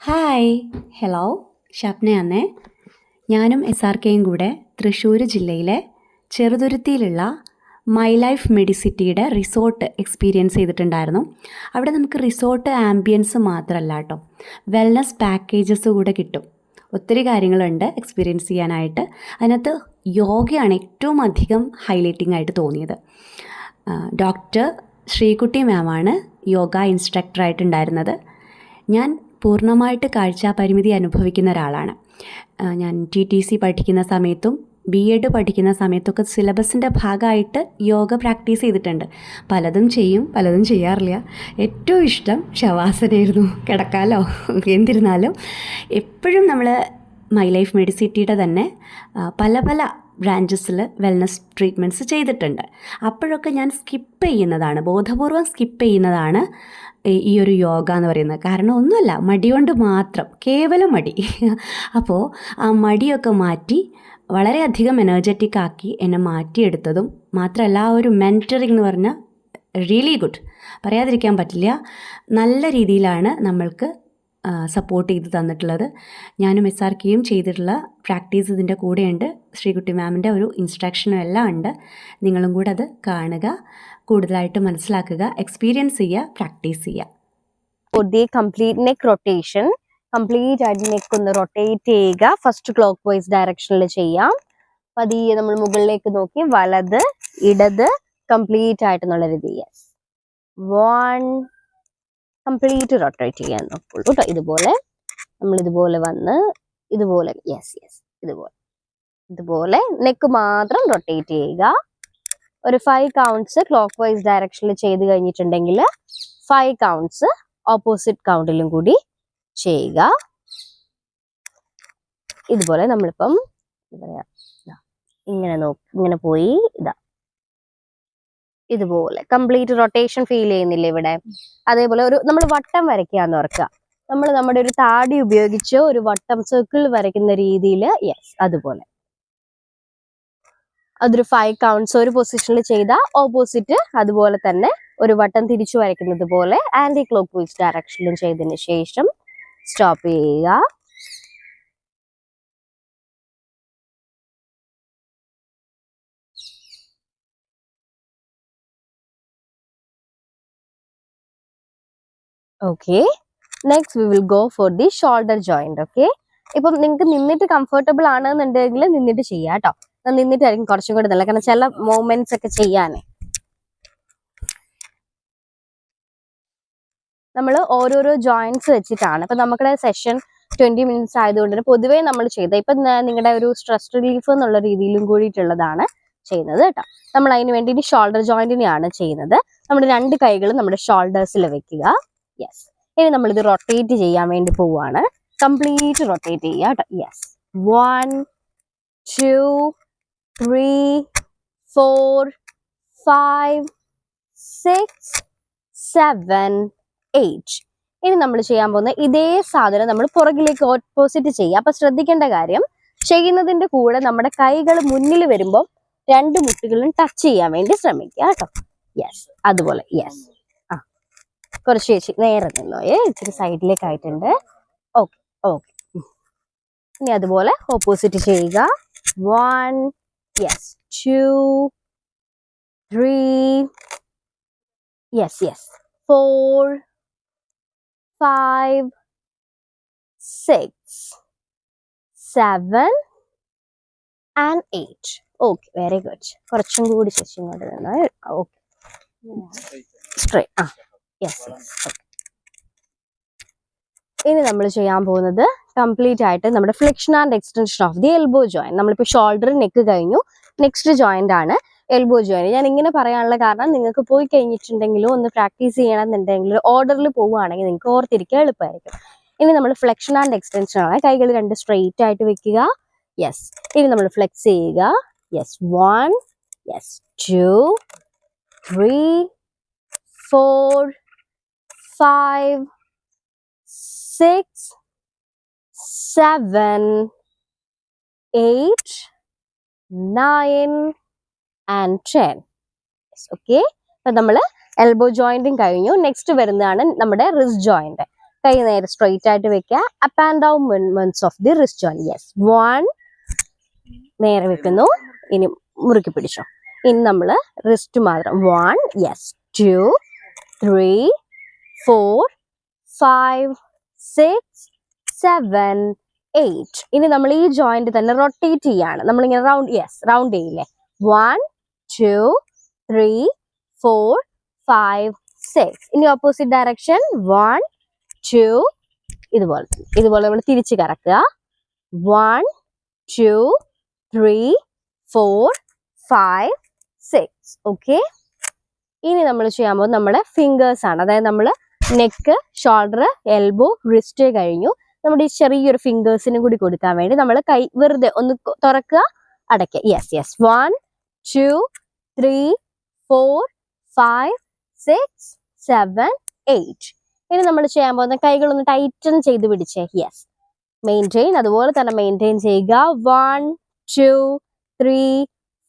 Hi hello ഷപ്നയാന്നേ. ഞാനും SRKയും കൂടെ തൃശ്ശൂർ ജില്ലയിലെ ചെറുതുരുത്തിയിലുള്ള മൈ ലൈഫ് മെഡിസിറ്റിയുടെ റിസോർട്ട് എക്സ്പീരിയൻസ് ചെയ്തിട്ടുണ്ടായിരുന്നു. അവിടെ നമുക്ക് റിസോർട്ട് ആംബിയൻസ് മാത്രമല്ല കേട്ടോ, വെൽനസ് പാക്കേജസ് കൂടെ കിട്ടും. ഒത്തിരി കാര്യങ്ങളുണ്ട് എക്സ്പീരിയൻസ് ചെയ്യാനായിട്ട്. അതിനകത്ത് യോഗയാണ് ഏറ്റവും അധികം ഹൈലൈറ്റിംഗ് ആയിട്ട് തോന്നിയത്. ഡോക്ടർ ശ്രീകുട്ടി മാമാണ് യോഗ ഇൻസ്ട്രക്ടറായിട്ടുണ്ടായിരുന്നത്. ഞാൻ പൂർണ്ണമായിട്ട് കാഴ്ചാപരിമിതി അനുഭവിക്കുന്ന ഒരാളാണ്. ഞാൻ TTC പഠിക്കുന്ന സമയത്തും BEd പഠിക്കുന്ന സമയത്തൊക്കെ സിലബസിൻ്റെ ഭാഗമായിട്ട് യോഗ പ്രാക്ടീസ് ചെയ്തിട്ടുണ്ട്. പലതും ചെയ്യും, പലതും ചെയ്യാറില്ല. ഏറ്റവും ഇഷ്ടം ശവാസനയായിരുന്നു. കിടക്കാലോ എന്തിരുന്നാലും എപ്പോഴും നമ്മൾ മൈ ലൈഫ് മെഡിസിറ്റിയുടെ തന്നെ പല പല ബ്രാഞ്ചസിൽ വെൽനസ് ട്രീറ്റ്മെൻറ്റ്സ് ചെയ്തിട്ടുണ്ട്. അപ്പോഴൊക്കെ ഞാൻ സ്കിപ്പ് ചെയ്യുന്നതാണ്, ബോധപൂർവം സ്കിപ്പ് ചെയ്യുന്നതാണ് ഈ ഒരു യോഗ എന്ന് പറയുന്നത്. കാരണം ഒന്നുമല്ല, മടി കൊണ്ട് മാത്രം, കേവലം മടി. അപ്പോൾ ആ മടിയൊക്കെ മാറ്റി വളരെയധികം എനർജറ്റിക് ആക്കി എന്നെ മാറ്റിയെടുത്തതും മാത്രമല്ല, ആ ഒരു മെൻറ്ററിങ് എന്ന് പറഞ്ഞാൽ റിയലി ഗുഡ്, പറയാതിരിക്കാൻ പറ്റില്ല. നല്ല രീതിയിലാണ് നമ്മൾക്ക് സപ്പോർട്ട് ചെയ്ത് തന്നിട്ടുള്ളത്. ഞാനും SRKയും ചെയ്തിട്ടുള്ള പ്രാക്ടീസ് ഇതിൻ്റെ കൂടെയുണ്ട്. ശ്രീകുട്ടി മാമിൻ്റെ ഒരു ഇൻസ്ട്രക്ഷനും എല്ലാം ഉണ്ട്. നിങ്ങളും കൂടെ അത് കാണുക, കൂടുതലായിട്ട് മനസ്സിലാക്കുക, എക്സ്പീരിയൻസ് ചെയ്യുക, പ്രാക്ടീസ് ചെയ്യുക. കംപ്ലീറ്റ് നെക്ക് റൊട്ടേഷൻ, കംപ്ലീറ്റ് ആയിട്ട് നെക്ക് ഒന്ന് റൊട്ടേറ്റ് ചെയ്യുക. ഫസ്റ്റ് ക്ലോക്ക് വൈസ് ഡയറക്ഷനിൽ ചെയ്യാം. പതിയെ നമ്മൾ മുകളിലേക്ക് നോക്കി വലത് ഇടത് കംപ്ലീറ്റ് ആയിട്ടെന്നുള്ള രീതി. യെസ്, 1 കംപ്ലീറ്റ് റൊട്ടേറ്റ് ചെയ്യാൻ നോക്കുള്ളൂ കേട്ടോ. ഇതുപോലെ നമ്മൾ ഇതുപോലെ വന്ന് ഇതുപോലെ, യെസ് യെസ്, ഇതുപോലെ നെക്ക് മാത്രം റൊട്ടേറ്റ് ചെയ്യുക. ഒരു 5 കൗണ്ട്സ് ക്ലോക്ക് വൈസ് ഡയറക്ഷനിൽ ചെയ്ത് കഴിഞ്ഞിട്ടുണ്ടെങ്കിൽ 5 കൗണ്ട്സ് ഓപ്പോസിറ്റ് കൗണ്ടിലും കൂടി ചെയ്യുക. ഇതുപോലെ നമ്മളിപ്പം ഇങ്ങനെ പോയി ഇതുപോലെ കംപ്ലീറ്റ് റൊട്ടേഷൻ ഫീൽ ചെയ്യുന്നില്ല ഇവിടെ. അതേപോലെ നമ്മൾ വട്ടം വരയ്ക്കാന്ന് ഓർക്കുക. നമ്മൾ നമ്മുടെ ഒരു താടി ഉപയോഗിച്ച് ഒരു വട്ടം സർക്കിൾ വരയ്ക്കുന്ന രീതിയിൽ, യെസ്, അതുപോലെ അതൊരു 5 കൗണ്ട്സ് ഒരു പൊസിഷനിൽ ചെയ്ത ഓപ്പോസിറ്റ് അതുപോലെ തന്നെ ഒരു വട്ടം തിരിച്ചു വരയ്ക്കുന്നത് പോലെ ആന്റി ക്ലോക്ക് വൈസ് ഡയറക്ഷനിലും ചെയ്തതിന് ശേഷം സ്റ്റോപ്പ് ചെയ്യുക. Okay, next we will go for the shoulder joint. Okay, ഇപ്പം നിങ്ങൾക്ക് നിന്നിട്ട് കംഫർട്ടബിൾ ആണെന്നുണ്ടെങ്കിൽ നിന്നിട്ട് ചെയ്യാം കേട്ടോ. നിന്നിട്ടായിരിക്കും കുറച്ചും കൂടി നല്ല, കാരണം ചില മൂവ്മെന്റ്സ് ഒക്കെ ചെയ്യാനേ നമ്മൾ ഓരോരോ ജോയിന്റ്സ് വെച്ചിട്ടാണ്. ഇപ്പൊ നമ്മുടെ സെഷൻ 20 മിനിറ്റ്സ് ആയതുകൊണ്ട് തന്നെ പൊതുവേ നമ്മൾ ചെയ്ത ഇപ്പൊ നിങ്ങളുടെ ഒരു സ്ട്രെസ് റിലീഫ് എന്നുള്ള രീതിയിലും കൂടിയിട്ടുള്ളതാണ് ചെയ്യുന്നത് കേട്ടോ. നമ്മൾ അതിന് വേണ്ടി ഷോൾഡർ ജോയിന്റിനെയാണ് ചെയ്യുന്നത്. നമ്മുടെ 2 കൈകളും നമ്മുടെ ഷോൾഡേഴ്സിൽ വെക്കുക. യെസ്, ഇനി നമ്മൾ ഇത് റൊട്ടേറ്റ് ചെയ്യാൻ വേണ്ടി പോവുകയാണ്. കംപ്ലീറ്റ് റൊട്ടേറ്റ് ചെയ്യുക കേട്ടോ. യെസ്, 1 2 3 4 5 6 7 8. ഇനി നമ്മൾ ചെയ്യാൻ പോകുന്ന ഇതേ സാധനം നമ്മൾ പുറകിലേക്ക് ഓപ്പോസിറ്റ് ചെയ്യുക. അപ്പൊ ശ്രദ്ധിക്കേണ്ട കാര്യം, ചെയ്യുന്നതിന്റെ കൂടെ നമ്മുടെ കൈകൾ മുന്നിൽ വരുമ്പോൾ 2 മുട്ടുകളും ടച്ച് ചെയ്യാൻ വേണ്ടി ശ്രമിക്കുക കേട്ടോ. യെസ്, അതുപോലെ. യെസ്, കുറച്ച് നേരെ നിന്നോ, ഇച്ചിരി സൈഡിലേക്ക് ആയിട്ടുണ്ട്. ഓക്കെ ഓക്കെ, ഇനി അതുപോലെ ഓപ്പോസിറ്റ് ചെയ്യുക. 1 yes 2 3 yes 4 5 6 7 and 8. Okay, very good. കുറച്ചും കൂടി ശേഷം ഇങ്ങോട്ട് നിന്ന്. Okay, straight. Yes yes. ഇനി നമ്മൾ ചെയ്യാൻ പോകുന്നത് കംപ്ലീറ്റ് ആയിട്ട് നമ്മുടെ flexion and extension of the elbow joint. നമ്മളിപ്പോൾ ഷോൾഡർ നെക്ക് കഴിഞ്ഞു, നെക്സ്റ്റ് ജോയിന്റ് ആണ് എൽബോ ജോയിന്റ്. ഞാൻ ഇങ്ങനെ പറയാനുള്ള കാരണം, നിങ്ങൾക്ക് പോയി കഴിഞ്ഞിട്ടുണ്ടെങ്കിലും ഒന്ന് പ്രാക്ടീസ് ചെയ്യണമെന്നുണ്ടെങ്കിൽ ഓർഡറിൽ പോവുകയാണെങ്കിൽ നിങ്ങൾക്ക് ഓർത്തിരിക്കാൻ എളുപ്പമായിരിക്കും. ഇനി നമ്മൾ ഫ്ലെക്ഷൻ ആൻഡ് എക്സ്റ്റൻഷൻ ആണ്. കൈകൾ 2 സ്ട്രെയിറ്റ് ആയിട്ട് വെക്കുക. യെസ്, ഇനി നമ്മൾ ഫ്ലെക്സ് ചെയ്യുക. Yes, 1 yes 2 3 4 5 6 7 8 9 and 10. ഓക്കെ, അപ്പൊ നമ്മള് എൽബോ ജോയിന്റും കഴിഞ്ഞു. നെക്സ്റ്റ് വരുന്നതാണ് നമ്മുടെ റിസ്റ്റ് ജോയിന്റ്. കൈ നേരെ സ്ട്രെയിറ്റ് ആയിട്ട് വെക്കുക. Up and down movements of the wrist joint. Yes, 1 നേരെ വെക്കുന്നു. ഇനി മുറുക്കി പിടിച്ചോ. ഇനി നമ്മള് റിസ്റ്റ് മാത്രം. 1, യെസ്, 2, 3, 4, 5, 6, 7, 8. ഇനി നമ്മൾ ഈ ജോയിന്റ് തന്നെ റൊട്ടേറ്റ് ചെയ്യാണ്. നമ്മളിങ്ങനെ റൗണ്ട് ചെയ്യില്ലേ. 1, 2, 3, 4, 5, 6. ഇനി ഓപ്പോസിറ്റ് ഡയറക്ഷൻ. 1, 2, ഇതുപോലെ നമ്മൾ തിരിച്ച് കറക്കുക. 1, 2, 3, 4, 5, 6. ഓക്കെ. ഇനി നമ്മൾ ചെയ്യാൻ പോകുന്നത് നമ്മുടെ ഫിംഗേഴ്സ് ആണ്. അതായത് നമ്മൾ നെക്ക്, ഷോൾഡർ, എൽബോ, റിസ്റ്റ് കഴിഞ്ഞു. നമ്മുടെ ഈ ചെറിയൊരു ഫിംഗേഴ്സിനും കൂടി കൊടുക്കാൻ വേണ്ടി നമ്മൾ കൈ വെറുതെ ഒന്ന് തുറക്കുക, അടയ്ക്കുക. യെസ്, 1, 2, 3, 4, 5, 6, 7, 8. ഇനി നമ്മൾ ചെയ്യാൻ പോകുന്ന കൈകളൊന്ന് ടൈറ്റൻ ചെയ്ത് പിടിച്ചേ. Yes, maintain. അതുപോലെ തന്നെ മെയിൻറ്റെയിൻ ചെയ്യുക. 1, 2, 3,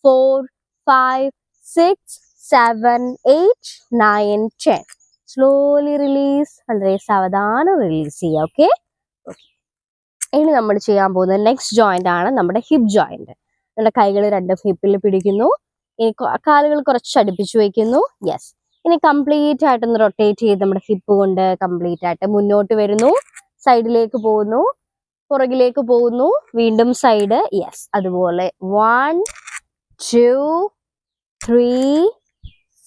4, 5, 6, 7, 8, 9, 10. Slowly release. വളരെ സാവധാനം റിലീസ് ചെയ്യുക. ഓക്കെ. ഇനി നമ്മൾ ചെയ്യാൻ പോകുന്നത് നെക്സ്റ്റ് ജോയിന്റ് ആണ് നമ്മുടെ ഹിപ്പ് ജോയിന്റ്. നമ്മുടെ കൈകൾ രണ്ടും ഹിപ്പിൽ പിടിക്കുന്നു. ഇനി കാലുകൾ കുറച്ച് അടുപ്പിച്ച് വയ്ക്കുന്നു. യെസ്. ഇനി കംപ്ലീറ്റ് ആയിട്ടൊന്ന് റൊട്ടേറ്റ് ചെയ്ത് നമ്മുടെ ഹിപ്പ് കൊണ്ട് കംപ്ലീറ്റ് ആയിട്ട് മുന്നോട്ട് വരുന്നു, സൈഡിലേക്ക് പോകുന്നു, പുറകിലേക്ക് പോകുന്നു, വീണ്ടും സൈഡ്. യെസ്, അതുപോലെ 1, 2, 3,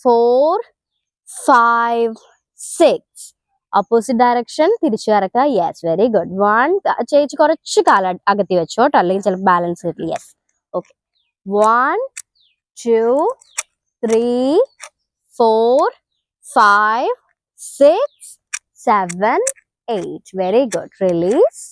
4, 5, 6. ഓപ്പോസിറ്റ് ഡയറക്ഷൻ തിരിച്ചു കറക്കുക. Yes, very good. 1, ചേച്ചി കുറച്ച് കാലം അകത്തി വെച്ചോട്ടോ, അല്ലെങ്കിൽ ചിലപ്പോൾ ബാലൻസ് കിട്ടില്ല. Yes, okay. 1, 2, 3, 4, 5, 6, 7, 8. Very good. Release.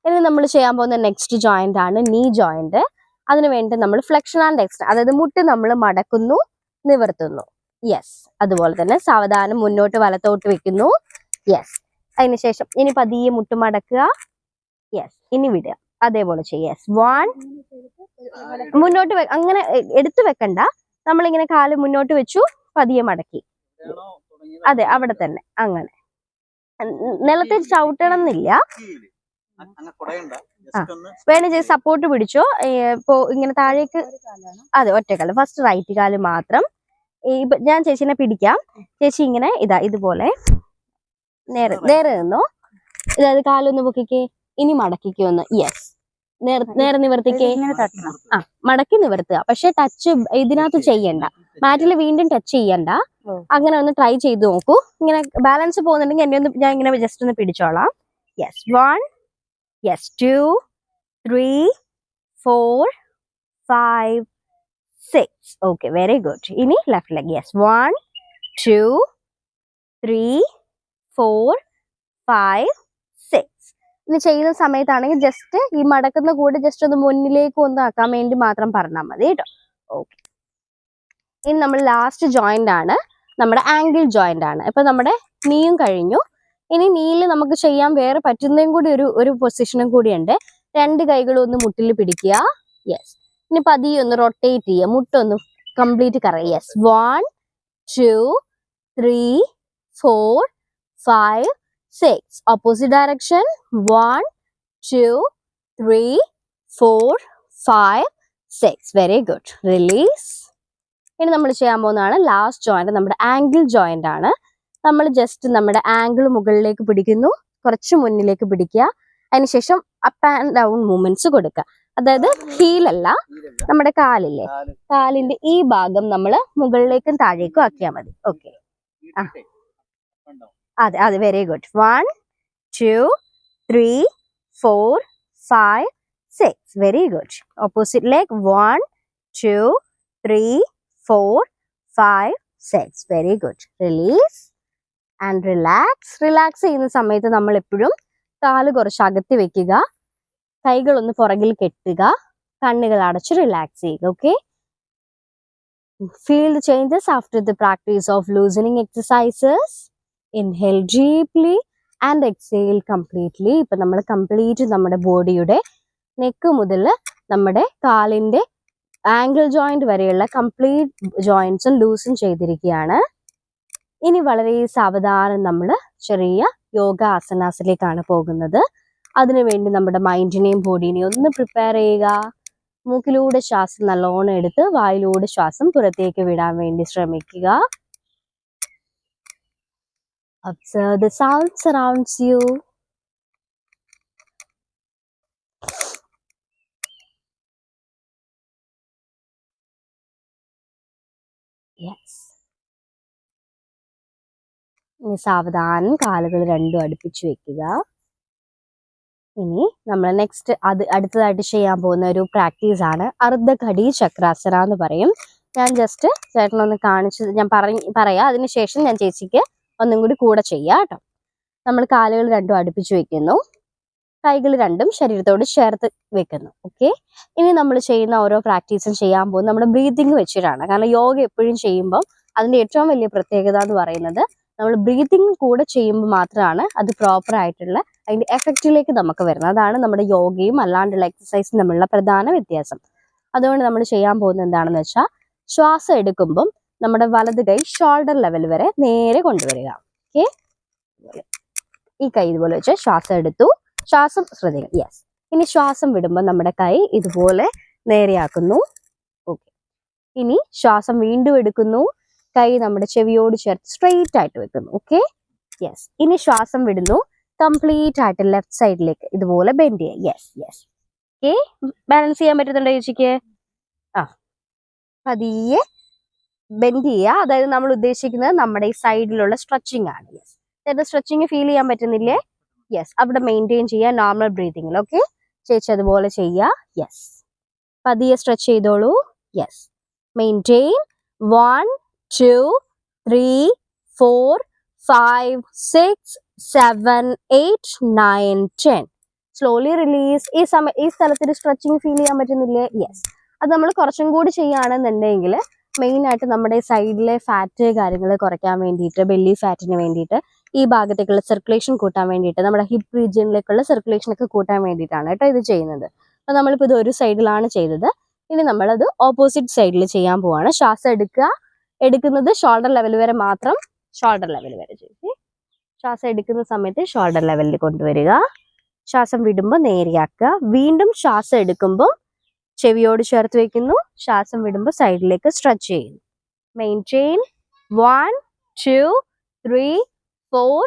ഇനി നമ്മൾ ചെയ്യാൻ പോകുന്ന നെക്സ്റ്റ് ജോയിന്റ് ആണ് നീ ജോയിന്റ്. അതിനുവേണ്ടി നമ്മൾ ഫ്ലെക്ഷൻ ആൻഡ് എക്സ്റ്റൻഷൻ, അതായത് മുട്ട് നമ്മൾ മടക്കുന്നു, നിവർത്തുന്നു. യെസ്, അതുപോലെ തന്നെ സാവധാനം മുന്നോട്ട് വലത്തോട്ട് വെക്കുന്നു. യെസ്, അതിനുശേഷം ഇനി പതിയെ മുട്ട് മടക്കുക. യെസ്, ഇനി വിടുക. അതേപോലെ ചെയ്യുക. യെസ്, 1 മുന്നോട്ട് അങ്ങനെ എടുത്തു വെക്കണ്ട. നമ്മളിങ്ങനെ കാല് മുന്നോട്ട് വെച്ചു, പതിയെ മടക്കി. അതെ, അവിടെ തന്നെ. അങ്ങനെ നിലത്തെ ചവിട്ടണം എന്നില്ല. വേണമെങ്കിൽ സപ്പോർട്ട് പിടിച്ചോ. ഇപ്പോ ഇങ്ങനെ താഴേക്ക്. അതെ, ഒറ്റക്കാല്. ഫസ്റ്റ് റൈറ്റ് കാല് മാത്രം. ഇപ്പൊ ഞാൻ ചേച്ചിനെ പിടിക്കാം. ചേച്ചി ഇങ്ങനെ ഇതുപോലെ നേരെ നിന്നോ. അതായത് കാലൊന്ന് പൊക്കിക്കേ. ഇനി മടക്കിക്കോ ഒന്ന്. യെസ്, നേരെ നിവർത്തിക്കേ. മടക്കി നിവർത്തുക. പക്ഷെ ടച്ച് ഇതിനകത്ത് ചെയ്യണ്ട, മാറ്റിൽ വീണ്ടും ടച്ച് ചെയ്യണ്ട. അങ്ങനെ ഒന്ന് ട്രൈ ചെയ്ത് നോക്കൂ. ഇങ്ങനെ ബാലൻസ് പോകുന്നുണ്ടെങ്കിൽ ഞാൻ ഇങ്ങനെ ജസ്റ്റ് ഒന്ന് പിടിച്ചോളാം. Yes, 1, yes, 2, 3, 4, 5, 6. Okay, very good. ഇനി ലെഫ്റ്റ് ലെഗ്. യെസ്, 1, 2, 3, 4, 5, 6. ഇനി ചെയ്യുന്ന സമയത്താണെങ്കിൽ ജസ്റ്റ് ഈ മടക്കുന്ന കൂടെ ജസ്റ്റ് ഒന്ന് മുന്നിലേക്ക് ഒന്ന് ആക്കാൻ വേണ്ടി മാത്രം പറഞ്ഞാൽ മതി കേട്ടോ. ഓക്കെ. ഇനി നമ്മൾ ലാസ്റ്റ് ജോയിന്റ് ആണ് നമ്മുടെ ആംഗിൾ ജോയിന്റ് ആണ്. ഇപ്പൊ നമ്മുടെ നീയും കഴിഞ്ഞു. ഇനി നീയിൽ നമുക്ക് ചെയ്യാൻ വേറെ പറ്റുന്നതും കൂടി ഒരു പൊസിഷനും കൂടി ഉണ്ട്. 2 കൈകളും ഒന്ന് മുട്ടിൽ പിടിക്കുക. യെസ്, ഇനി പതിയെ ഒന്ന് റൊട്ടേറ്റ് ചെയ്യുക. മുട്ടൊന്ന് കംപ്ലീറ്റ് കറയുക. Yes, 1, 2, 3, 4, 5, 6. Opposite direction. 1, 2, 3, 4, 5, 6. Very good. Release. ഇനി നമ്മൾ ചെയ്യാൻ പോകുന്നതാണ് ലാസ്റ്റ് ജോയിന്റ്, നമ്മുടെ ആംഗിൾ ജോയിന്റ് ആണ്. നമ്മൾ ജസ്റ്റ് നമ്മുടെ ആംഗിൾ മുകളിലേക്ക് പിടിക്കുന്നു, കുറച്ച് മുന്നിലേക്ക് പിടിക്കുക. അതിനുശേഷം അപ്പ് ആൻഡ് ഡൗൺ മൂവ്മെന്റ്സ് കൊടുക്കുക. അതായത് ഹീലല്ല, നമ്മുടെ കാലില്ലേ, കാലിന്റെ ഈ ഭാഗം നമ്മൾ മുകളിലേക്കും താഴേക്കും ആക്കിയാൽ മതി. ഓക്കെ. അതെ, very good. 1, 2, 3, 4, 5, 6. Very good. Opposite leg. 1, 2, 3, 4, 5, 6. Very good. Release and relax. Relax ചെയ്യുന്ന സമയത്ത് നമ്മൾ എപ്പോഴും കാല് കുറച്ച് അകത്തി വെക്കുക, കൈകളൊന്ന് പുറകിൽ കെട്ടുക, കണ്ണുകൾ അടച്ച് റിലാക്സ് ചെയ്യുക. Okay. Feel the changes after the practice of loosening exercises. Inhale deeply and exhale completely. ഇപ്പൊ നമ്മൾ കംപ്ലീറ്റ് നമ്മുടെ ബോഡിയുടെ നെക്ക് മുതൽ നമ്മുടെ കാലിന്റെ ആംഗിൾ ജോയിന്റ് വരെയുള്ള കംപ്ലീറ്റ് ജോയിന്റ്സും ലൂസും ചെയ്തിരിക്കുകയാണ്. ഇനി വളരെ സാവധാനം നമ്മൾ ചെറിയ യോഗ ആസനാസിലേക്കാണ് പോകുന്നത്. അതിനുവേണ്ടി നമ്മുടെ മൈൻഡിനെയും ബോഡീനെയും ഒന്ന് പ്രിപ്പയർ ചെയ്യുക. മൂക്കിലൂടെ ശ്വാസം നല്ലോണം എടുത്ത് വായിലൂടെ ശ്വാസം പുറത്തേക്ക് വിടാൻ വേണ്ടി ശ്രമിക്കുക. Observe the sound surrounds you. Yes. ഇനി സാവധാനം കാലുകൾ രണ്ടും അടുപ്പിച്ച് വെക്കുക. ഇനി നമ്മൾ നെക്സ്റ്റ് അടുത്തതായിട്ട് ചെയ്യാൻ പോകുന്ന ഒരു പ്രാക്ടീസ് ആണ് അർദ്ധഘടി ചക്രാസന എന്ന് പറയും. ഞാൻ ജസ്റ്റ് ചേട്ടനൊന്ന് കാണിച്ച് ഞാൻ പറയാം. അതിനുശേഷം ഞാൻ ചേച്ചിക്ക് ഒന്നും കൂടെ ചെയ്യാം കേട്ടോ. നമ്മൾ കാലുകൾ രണ്ടും അടുപ്പിച്ച് വെക്കുന്നു, കൈകൾ രണ്ടും ശരീരത്തോട് ചേർത്ത് വെക്കുന്നു. ഓക്കെ, ഇനി നമ്മൾ ചെയ്യുന്ന ഓരോ പ്രാക്ടീസും ചെയ്യാൻ പോകുന്നത് നമ്മുടെ ബ്രീതിങ് വെച്ചിട്ടാണ്. കാരണം യോഗ എപ്പോഴും ചെയ്യുമ്പോൾ അതിന്റെ ഏറ്റവും വലിയ പ്രത്യേകത എന്ന് പറയുന്നത് നമ്മൾ ബ്രീതിങ് കൂടെ ചെയ്യുമ്പോൾ മാത്രമാണ് അത് പ്രോപ്പർ ആയിട്ടുള്ള അതിന്റെ എഫക്റ്റിലേക്ക് നമുക്ക് വരുന്നത്. അതാണ് നമ്മുടെ യോഗയും അല്ലാണ്ടുള്ള എക്സസൈസും തമ്മിലുള്ള പ്രധാന വ്യത്യാസം. അതുകൊണ്ട് നമ്മൾ ചെയ്യാൻ പോകുന്നത് എന്താണെന്ന് വെച്ചാൽ, ശ്വാസം എടുക്കുമ്പം നമ്മുടെ വലത് കൈ ഷോൾഡർ ലെവൽ വരെ നേരെ കൊണ്ടുവരിക. ഓക്കെ, ഈ കൈ ഇതുപോലെ വെച്ച് ശ്വാസം എടുത്തു, ശ്വാസം ശ്രദ്ധിക്കുക. യെസ്. ഇനി ശ്വാസം വിടുമ്പോൾ നമ്മുടെ കൈ ഇതുപോലെ നേരെയാക്കുന്നു. ഓക്കെ, ഇനി ശ്വാസം വീണ്ടും എടുക്കുന്നു, കൈ നമ്മുടെ ചെവിയോട് ചേർത്ത് സ്ട്രെയിറ്റ് ആയിട്ട് വെക്കുന്നു. Okay, yes. ഇനി ശ്വാസം വിടുന്നു, കംപ്ലീറ്റ് ആയിട്ട് ലെഫ്റ്റ് സൈഡിലേക്ക് ഇതുപോലെ ബെൻഡ് ചെയ്യുക. Yes yes. ഓക്കെ, ബാലൻസ് ചെയ്യാൻ പറ്റുന്നുണ്ടോ ചേച്ചിക്ക്? പതിയെ ബെൻഡ് ചെയ്യുക. അതായത് നമ്മൾ ഉദ്ദേശിക്കുന്നത് നമ്മുടെ ഈ സൈഡിലുള്ള സ്ട്രെച്ചിങ് ആണ്. യെസ്, അതായത് സ്ട്രെച്ചിങ് ഫീൽ ചെയ്യാൻ പറ്റുന്നില്ലേ? യെസ്, അവിടെ മെയിൻറ്റെയിൻ ചെയ്യുക നോർമൽ ബ്രീതിങ്ങിൽ. ഓക്കെ, ചേച്ചി അതുപോലെ ചെയ്യുക. യെസ്, പതിയെ സ്ട്രെച്ച് ചെയ്തോളൂ. Yes, maintain. 1 2 3 4 5 6 7 8 9 10. Slowly release. ഈ സ്ഥലത്തിൽ സ്ട്രെച്ചിങ് ഫീൽ ചെയ്യാൻ പറ്റുന്നില്ലേ? യെസ്, അത് നമ്മൾ കുറച്ചും കൂടി ചെയ്യുകയാണെന്നുണ്ടെങ്കിൽ മെയിൻ ആയിട്ട് നമ്മുടെ സൈഡിലെ ഫാറ്റ് കാര്യങ്ങൾ കുറയ്ക്കാൻ വേണ്ടിയിട്ട്, ബെല്ലി ഫാറ്റിന് വേണ്ടിയിട്ട്, ഈ ഭാഗത്തേക്കുള്ള സർക്കുലേഷൻ കൂട്ടാൻ വേണ്ടിയിട്ട്, നമ്മുടെ ഹിപ്പ് റീജിയനിലേക്കുള്ള സർക്കുലേഷൻ ഒക്കെ കൂട്ടാൻ വേണ്ടിയിട്ടാണ് കേട്ടോ ഇത് ചെയ്യുന്നത്. അപ്പോൾ നമ്മളിപ്പോൾ ഇത് ഒരു സൈഡിലാണ് ചെയ്തത്. ഇനി നമ്മളത് ഓപ്പോസിറ്റ് സൈഡിൽ ചെയ്യാൻ പോവാണ്. ശ്വാസം എടുക്കുന്നത് ഷോൾഡർ ലെവൽ വരെ മാത്രം. ഷോൾഡർ ലെവൽ വരെ ചെയ്ത് ശ്വാസം എടുക്കുന്ന സമയത്ത് ഷോൾഡർ ലെവലിൽ കൊണ്ടുവരിക. ശ്വാസം വിടുമ്പോൾ നേരെയാക്കുക. വീണ്ടും ശ്വാസം എടുക്കുമ്പോൾ ചെവിയോട് ചേർത്ത് വെക്കുന്നു, ശ്വാസം വിടുമ്പോൾ സൈഡിലേക്ക് സ്ട്രെച്ച് ചെയ്യുന്നു. Maintain. 1 2 3 4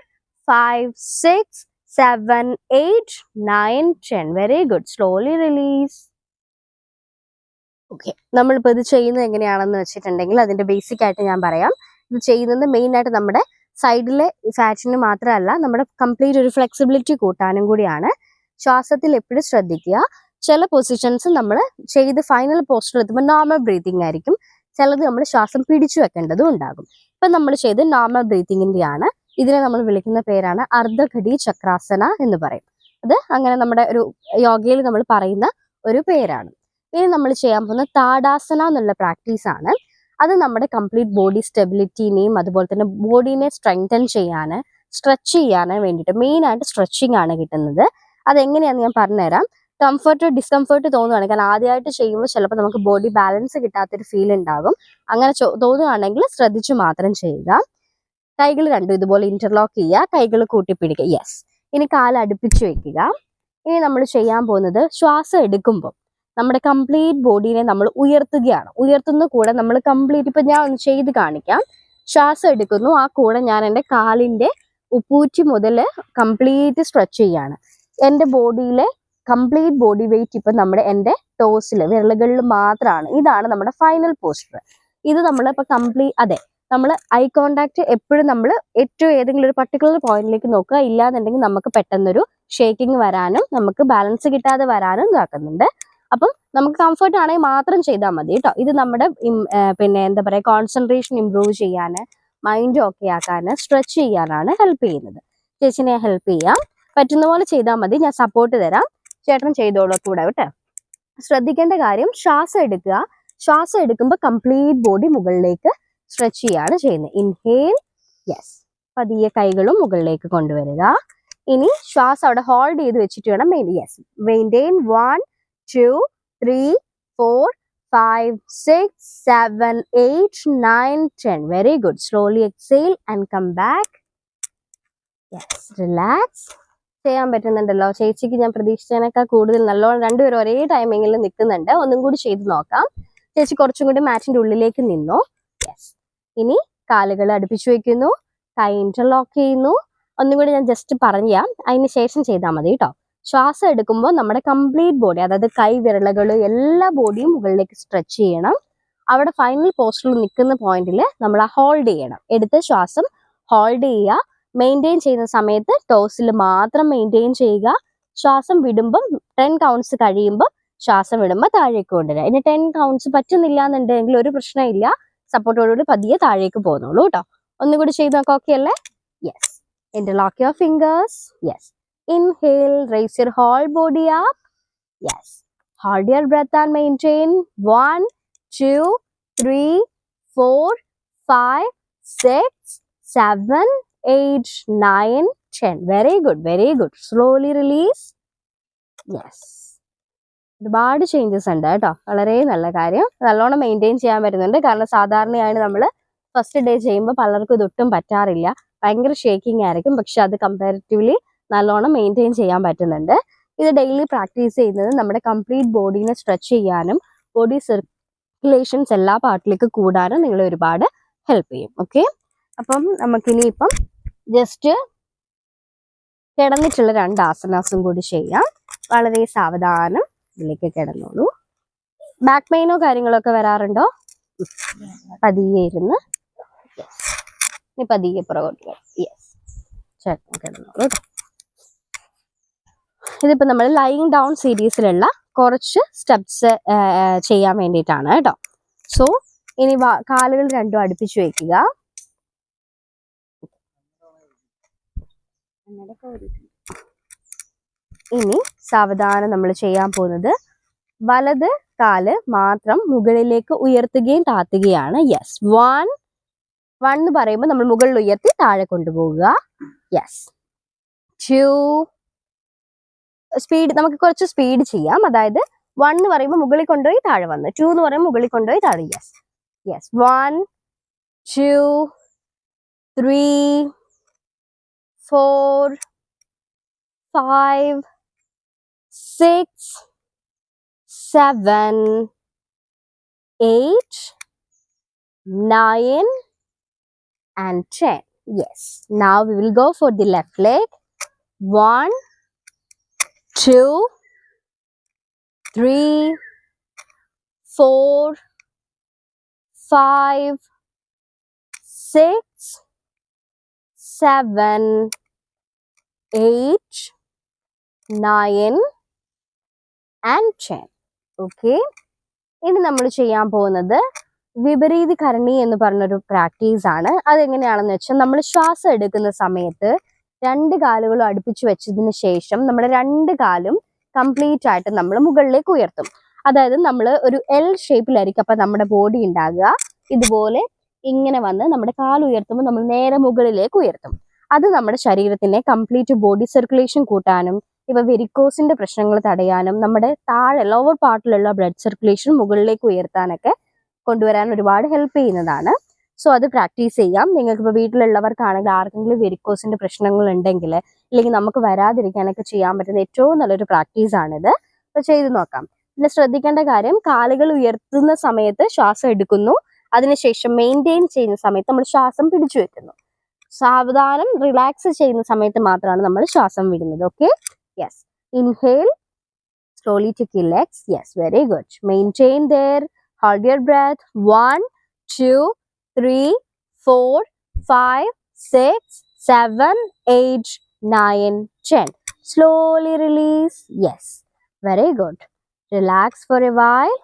5 6 7 8 9 10. Very good. Slowly release. Okay, നമ്മളിപ്പോൾ ഇത് ചെയ്യുന്നത് എങ്ങനെയാണെന്ന് വെച്ചിട്ടുണ്ടെങ്കിൽ അതിന്റെ ബേസിക് ആയിട്ട് ഞാൻ പറയാം. ഇത് ചെയ്യുന്നത് മെയിൻ ആയിട്ട് നമ്മുടെ സൈഡിലെ ഫാറ്റിന് മാത്രമല്ല, നമ്മുടെ കംപ്ലീറ്റ് ഒരു ഫ്ലെക്സിബിലിറ്റി കൂട്ടാനും കൂടിയാണ്. ശ്വാസത്തിൽ എപ്പോഴും ശ്രദ്ധിക്കുക. ചില പൊസിഷൻസ് നമ്മൾ ചെയ്ത് ഫൈനൽ പോസ്റ്ററിൽ എത്തുമ്പോൾ നോർമൽ ബ്രീതിങ് ആയിരിക്കും, ചിലത് നമ്മൾ ശ്വാസം പിടിച്ചു വെക്കേണ്ടതും ഉണ്ടാകും. ഇപ്പം നമ്മൾ ചെയ്ത് നോർമൽ ബ്രീതിങ്ങിന്റെ ആണ്. ഇതിനെ നമ്മൾ വിളിക്കുന്ന പേരാണ് അർദ്ധഘടി ചക്രാസന എന്ന് പറയും. അത് അങ്ങനെ നമ്മുടെ ഒരു യോഗയിൽ നമ്മൾ പറയുന്ന ഒരു പേരാണ്. ഇനി നമ്മൾ ചെയ്യാൻ പോകുന്ന താടാസന എന്നുള്ള പ്രാക്ടീസ് ആണ്. അത് നമ്മുടെ കംപ്ലീറ്റ് ബോഡി സ്റ്റെബിലിറ്റിനെയും അതുപോലെ തന്നെ ബോഡീനെ സ്ട്രെങ്തൻ ചെയ്യാൻ, സ്ട്രെച്ച് ചെയ്യാൻ വേണ്ടിയിട്ട് മെയിൻ ആയിട്ട് സ്ട്രെച്ചിങ് ആണ് കിട്ടുന്നത്. അതെങ്ങനെയാണെന്ന് ഞാൻ പറഞ്ഞുതരാം. ഡിസ്കംഫർട്ട് തോന്നുകയാണെങ്കിൽ, കാരണം ആദ്യമായിട്ട് ചെയ്യുമ്പോൾ ചിലപ്പോൾ നമുക്ക് ബോഡി ബാലൻസ് കിട്ടാത്തൊരു ഫീൽ ഉണ്ടാകും. അങ്ങനെ തോന്നുകയാണെങ്കിൽ ശ്രദ്ധിച്ചു മാത്രം ചെയ്യുക. കൈകൾ രണ്ടും ഇതുപോലെ ഇന്റർലോക്ക് ചെയ്യുക, കൈകൾ കൂട്ടിപ്പിടിക്കുക. യെസ്. ഇനി കാല് അടുപ്പിച്ച് വെക്കുക. ഇനി നമ്മൾ ചെയ്യാൻ പോകുന്നത് ശ്വാസം എടുക്കുമ്പോൾ നമ്മുടെ കംപ്ലീറ്റ് ബോഡീനെ നമ്മൾ ഉയർത്തുകയാണ്. ഉയർത്തുന്ന കൂടെ നമ്മൾ കംപ്ലീറ്റ്, ഇപ്പം ഞാൻ ഒന്ന് ചെയ്ത് കാണിക്കാം. ശ്വാസം എടുക്കുന്നു, ആ കൂടെ ഞാൻ എൻ്റെ കാലിൻ്റെ ഉപ്പൂറ്റി മുതൽ കംപ്ലീറ്റ് സ്ട്രെച്ച് ചെയ്യാണ്. എൻ്റെ ബോഡിയിലെ കംപ്ലീറ്റ് ബോഡി വെയിറ്റ് ഇപ്പം നമ്മുടെ എൻ്റെ ടോസിൽ, വിരലുകളിൽ മാത്രമാണ്. ഇതാണ് നമ്മുടെ ഫൈനൽ പോസ്റ്റർ. ഇത് നമ്മളിപ്പോൾ അതെ, നമ്മൾ ഐ കോണ്ടാക്ട് എപ്പോഴും നമ്മൾ ഏറ്റവും ഏതെങ്കിലും ഒരു പർട്ടിക്കുലർ പോയിന്റിലേക്ക് നോക്കുക. ഇല്ലാന്നുണ്ടെങ്കിൽ നമുക്ക് പെട്ടെന്നൊരു ഷേക്കിങ് വരാനും നമുക്ക് ബാലൻസ് കിട്ടാതെ വരാനും ഇതാക്കുന്നുണ്ട്. അപ്പം നമുക്ക് കംഫർട്ട് ആണെങ്കിൽ മാത്രം ചെയ്താൽ മതി കേട്ടോ. ഇത് നമ്മുടെ പിന്നെ എന്താ പറയുക, കോൺസെൻട്രേഷൻ ഇംപ്രൂവ് ചെയ്യാൻ, മൈൻഡ് ഓക്കെ ആക്കാൻ, സ്ട്രെച്ച് ചെയ്യാനാണ് ഹെൽപ്പ് ചെയ്യുന്നത്. ചേച്ചിനെ ഹെൽപ്പ് ചെയ്യാം. പറ്റുന്ന പോലെ ചെയ്താൽ മതി, ഞാൻ സപ്പോർട്ട് തരാം. ചേട്ടൻ ചെയ്തോളൂ കൂടെ കേട്ടോ. ശ്രദ്ധിക്കേണ്ട കാര്യം, ശ്വാസം എടുക്കുക. ശ്വാസം എടുക്കുമ്പോൾ കംപ്ലീറ്റ് ബോഡി മുകളിലേക്ക് സ്ട്രെച്ച് ചെയ്യാണ് ചെയ്യുന്നത്. ഇൻഹേൽ. യെസ്. പതിയെ കൈകളും മുകളിലേക്ക് കൊണ്ടുവരിക. ഇനി ശ്വാസം അവിടെ ഹോൾഡ് ചെയ്ത് വെച്ചിട്ട് വേണം yes maintain. 1 2 3 4 5 6 7 8 9 10. Very good. Slowly exhale and come back. Yes, relax. ചെയ്യാൻ പറ്റുന്നുണ്ടല്ലോ ചേച്ചിക്ക്. ഞാൻ പ്രതീക്ഷിച്ചതിനേക്കാൾ കൂടുതൽ നല്ലോണം രണ്ടുപേരും ഒരേ ടൈമിങ്ങിൽ നിൽക്കുന്നുണ്ട്. ഒന്നും കൂടി ചെയ്ത് നോക്കാം. ചേച്ചി കുറച്ചും കൂടി മാറ്റിന്റെ ഉള്ളിലേക്ക് നിന്നു. യെസ്. ഇനി കാലുകൾ അടുപ്പിച്ചു വെക്കുന്നു, കൈ ഇന്റർലോക്ക് ചെയ്യുന്നു. ഒന്നും കൂടി ഞാൻ ജസ്റ്റ് പറയാം, അതിന് ശേഷം ചെയ്താൽ മതി കേട്ടോ. ശ്വാസം എടുക്കുമ്പോൾ നമ്മുടെ കംപ്ലീറ്റ് ബോഡി, അതായത് കൈ വിരലുകൾ എല്ലാ ബോഡിയും മുകളിലേക്ക് സ്ട്രെച്ച് ചെയ്യണം. അവിടെ ഫൈനൽ പോസ്റ്റിൽ നിൽക്കുന്ന പോയിന്റിൽ നമ്മൾ ഹോൾഡ് ചെയ്യണം. എടുത്ത് ശ്വാസം ഹോൾഡ് ചെയ്യുക. മെയിൻറ്റെയിൻ ചെയ്യുന്ന സമയത്ത് ടോസിൽ മാത്രം മെയിൻറ്റെയിൻ ചെയ്യുക. ശ്വാസം വിടുമ്പം 10 കൗണ്ട്സ് കഴിയുമ്പോൾ ശ്വാസം വിടുമ്പോൾ താഴേക്ക് കൊണ്ടുവരിക. ഇനി 10 കൗണ്ട്സ് പറ്റുന്നില്ല എന്നുണ്ടെങ്കിൽ ഒരു പ്രശ്നമില്ല, സപ്പോർട്ടോടുകൂടി പതിയെ താഴേക്ക് പോകുന്നുള്ളൂ കേട്ടോ. ഒന്നും കൂടി ചെയ്ത് നോക്കാം. ഓക്കെ അല്ലേ? Yes. Interlock your fingers. Yes. Inhale, raise your whole body up. Yes. Hold your breath and maintain. 1, 2, 3, 4, 5, 6, 7, 8, 9, 10. Very good, very good. Slowly release. Yes. ഒരുപാട് ചേഞ്ചസ് ഉണ്ട് കേട്ടോ. വളരെ നല്ല കാര്യം. നല്ലോണം മെയിൻറ്റെയിൻ ചെയ്യാൻ പറ്റുന്നുണ്ട്. കാരണം സാധാരണയായി നമ്മൾ ഫസ്റ്റ് ഡേ ചെയ്യുമ്പോൾ പലർക്കും ഇതൊട്ടും പറ്റാറില്ല. ഭയങ്കര ഷേക്കിംഗ് ആയിരിക്കും. പക്ഷെ അത് കമ്പാരിറ്റീവ്ലി നല്ലോണം മെയിൻറ്റെയിൻ ചെയ്യാൻ പറ്റുന്നുണ്ട്. ഇത് ഡെയിലി പ്രാക്ടീസ് ചെയ്യുന്നത് നമ്മുടെ കംപ്ലീറ്റ് ബോഡീനെ സ്ട്രെച്ച് ചെയ്യാനും ബോഡി സർക്കുലേഷൻസ് എല്ലാ പാർട്ടിലേക്ക് കൂടാനും നിങ്ങളെ ഒരുപാട് ഹെൽപ്പ് ചെയ്യും. ഓക്കെ, അപ്പം നമുക്കിനിയിപ്പം ജസ്റ്റ് കിടന്നിട്ടുള്ള 2 ആസനാസും കൂടി ചെയ്യാം. വളരെ സാവധാനം ഇതിലേക്ക് കിടന്നോളൂ. ബാക്ക് പെയിനോ കാര്യങ്ങളൊക്കെ വരാറുണ്ടോ? പതിയെ ഇരുന്ന് ഇനി പതിയെ പുറകോട്ട്. യെസ്, ചേട്ടൻ കിടന്നോളൂ. ഇതിപ്പോ നമ്മൾ ലൈങ് ഡൗൺ സീരീസിലുള്ള കുറച്ച് സ്റ്റെപ്സ് ചെയ്യാൻ വേണ്ടിയിട്ടാണ് കേട്ടോ. സോ ഇനി കാലുകൾ രണ്ടും അടുപ്പിച്ച് വെക്കുക. ഇനി സാവധാനം നമ്മൾ ചെയ്യാൻ പോകുന്നത് വലത് കാല് മാത്രം മുകളിലേക്ക് ഉയർത്തുകയും താത്തുകയാണ്. യെസ്, 1 എന്ന് പറയുമ്പോൾ നമ്മൾ മുകളിൽ ഉയർത്തി താഴെ കൊണ്ടുപോകുക. യെസ്, 2. സ്പീഡ് നമുക്ക് കുറച്ച് സ്പീഡ് ചെയ്യാം. അതായത് 1 എന്ന് പറയുമ്പോൾ മുകളിൽ കൊണ്ടുപോയി താഴെ വന്ന്, 2 എന്ന് പറയുമ്പോൾ മുകളിൽ കൊണ്ടുപോയി താഴെ. Yes, yes. 1, 2, 3, 4, 5, 6, 7, 8, 9 and 10. Yes. Now we will go for the left leg. 1, 2, 3, 4, 5, 6, 7, 8, 9 and 10. Okay. ഇനി നമ്മൾ ചെയ്യാൻ പോകുന്നത് വിപരീത കരണി എന്ന് പറഞ്ഞൊരു പ്രാക്ടീസ് ആണ്. അതെങ്ങനെയാണെന്ന് വെച്ചാൽ നമ്മൾ ശ്വാസം എടുക്കുന്ന സമയത്ത് 2 കാലുകളും അടുപ്പിച്ച് വെച്ചതിന് ശേഷം നമ്മുടെ 2 കാലും കംപ്ലീറ്റ് ആയിട്ട് നമ്മൾ മുകളിലേക്ക് ഉയർത്തും. അതായത് നമ്മൾ ഒരു എൽ ഷേപ്പിലായിരിക്കും അപ്പൊ നമ്മുടെ ബോഡി ഉണ്ടാകുക. ഇതുപോലെ ഇങ്ങനെ വന്ന് നമ്മുടെ കാൽ ഉയർത്തുമ്പോൾ നമ്മൾ നേരെ മുകളിലേക്ക് ഉയർത്തും. അത് നമ്മുടെ ശരീരത്തിന്റെ കംപ്ലീറ്റ് ബോഡി സർക്കുലേഷൻ കൂട്ടാനും ഇപ്പൊ വെരിക്കോസിന്റെ പ്രശ്നങ്ങൾ തടയാനും നമ്മുടെ താഴെ ലോവർ പാർട്ടിലുള്ള ബ്ലഡ് സർക്കുലേഷൻ മുകളിലേക്ക് ഉയർത്താനൊക്കെ കൊണ്ടുവരാൻ ഒരുപാട് ഹെൽപ്പ് ചെയ്യുന്നതാണ്. സോ അത് പ്രാക്ടീസ് ചെയ്യാം. നിങ്ങൾക്ക് ഇപ്പോൾ വീട്ടിലുള്ളവർക്കാണെങ്കിൽ ആർക്കെങ്കിലും വെരിക്കോസിന്റെ പ്രശ്നങ്ങൾ ഉണ്ടെങ്കിൽ അല്ലെങ്കിൽ നമുക്ക് വരാതിരിക്കാനൊക്കെ ചെയ്യാൻ പറ്റുന്ന ഏറ്റവും നല്ലൊരു പ്രാക്ടീസ് ആണിത്. അപ്പോൾ ചെയ്ത് നോക്കാം. പിന്നെ ശ്രദ്ധിക്കേണ്ട കാര്യം, കാലുകൾ ഉയർത്തുന്ന സമയത്ത് ശ്വാസം എടുക്കുന്നു, അതിനുശേഷം മെയിൻറ്റെയിൻ ചെയ്യുന്ന സമയത്ത് നമ്മൾ ശ്വാസം പിടിച്ചു വെക്കുന്നു. സാവധാനം റിലാക്സ് ചെയ്യുന്ന സമയത്ത് മാത്രമാണ് നമ്മൾ ശ്വാസം വിടുന്നത്. Okay, yes. Inhale, slowly to kill legs. Yes, very good. Maintain there. Hold your breath. 1, 2, 3, 4, 5, 6, 7, 8, 9, 10. Slowly release. Yes, very good. Relax for a while.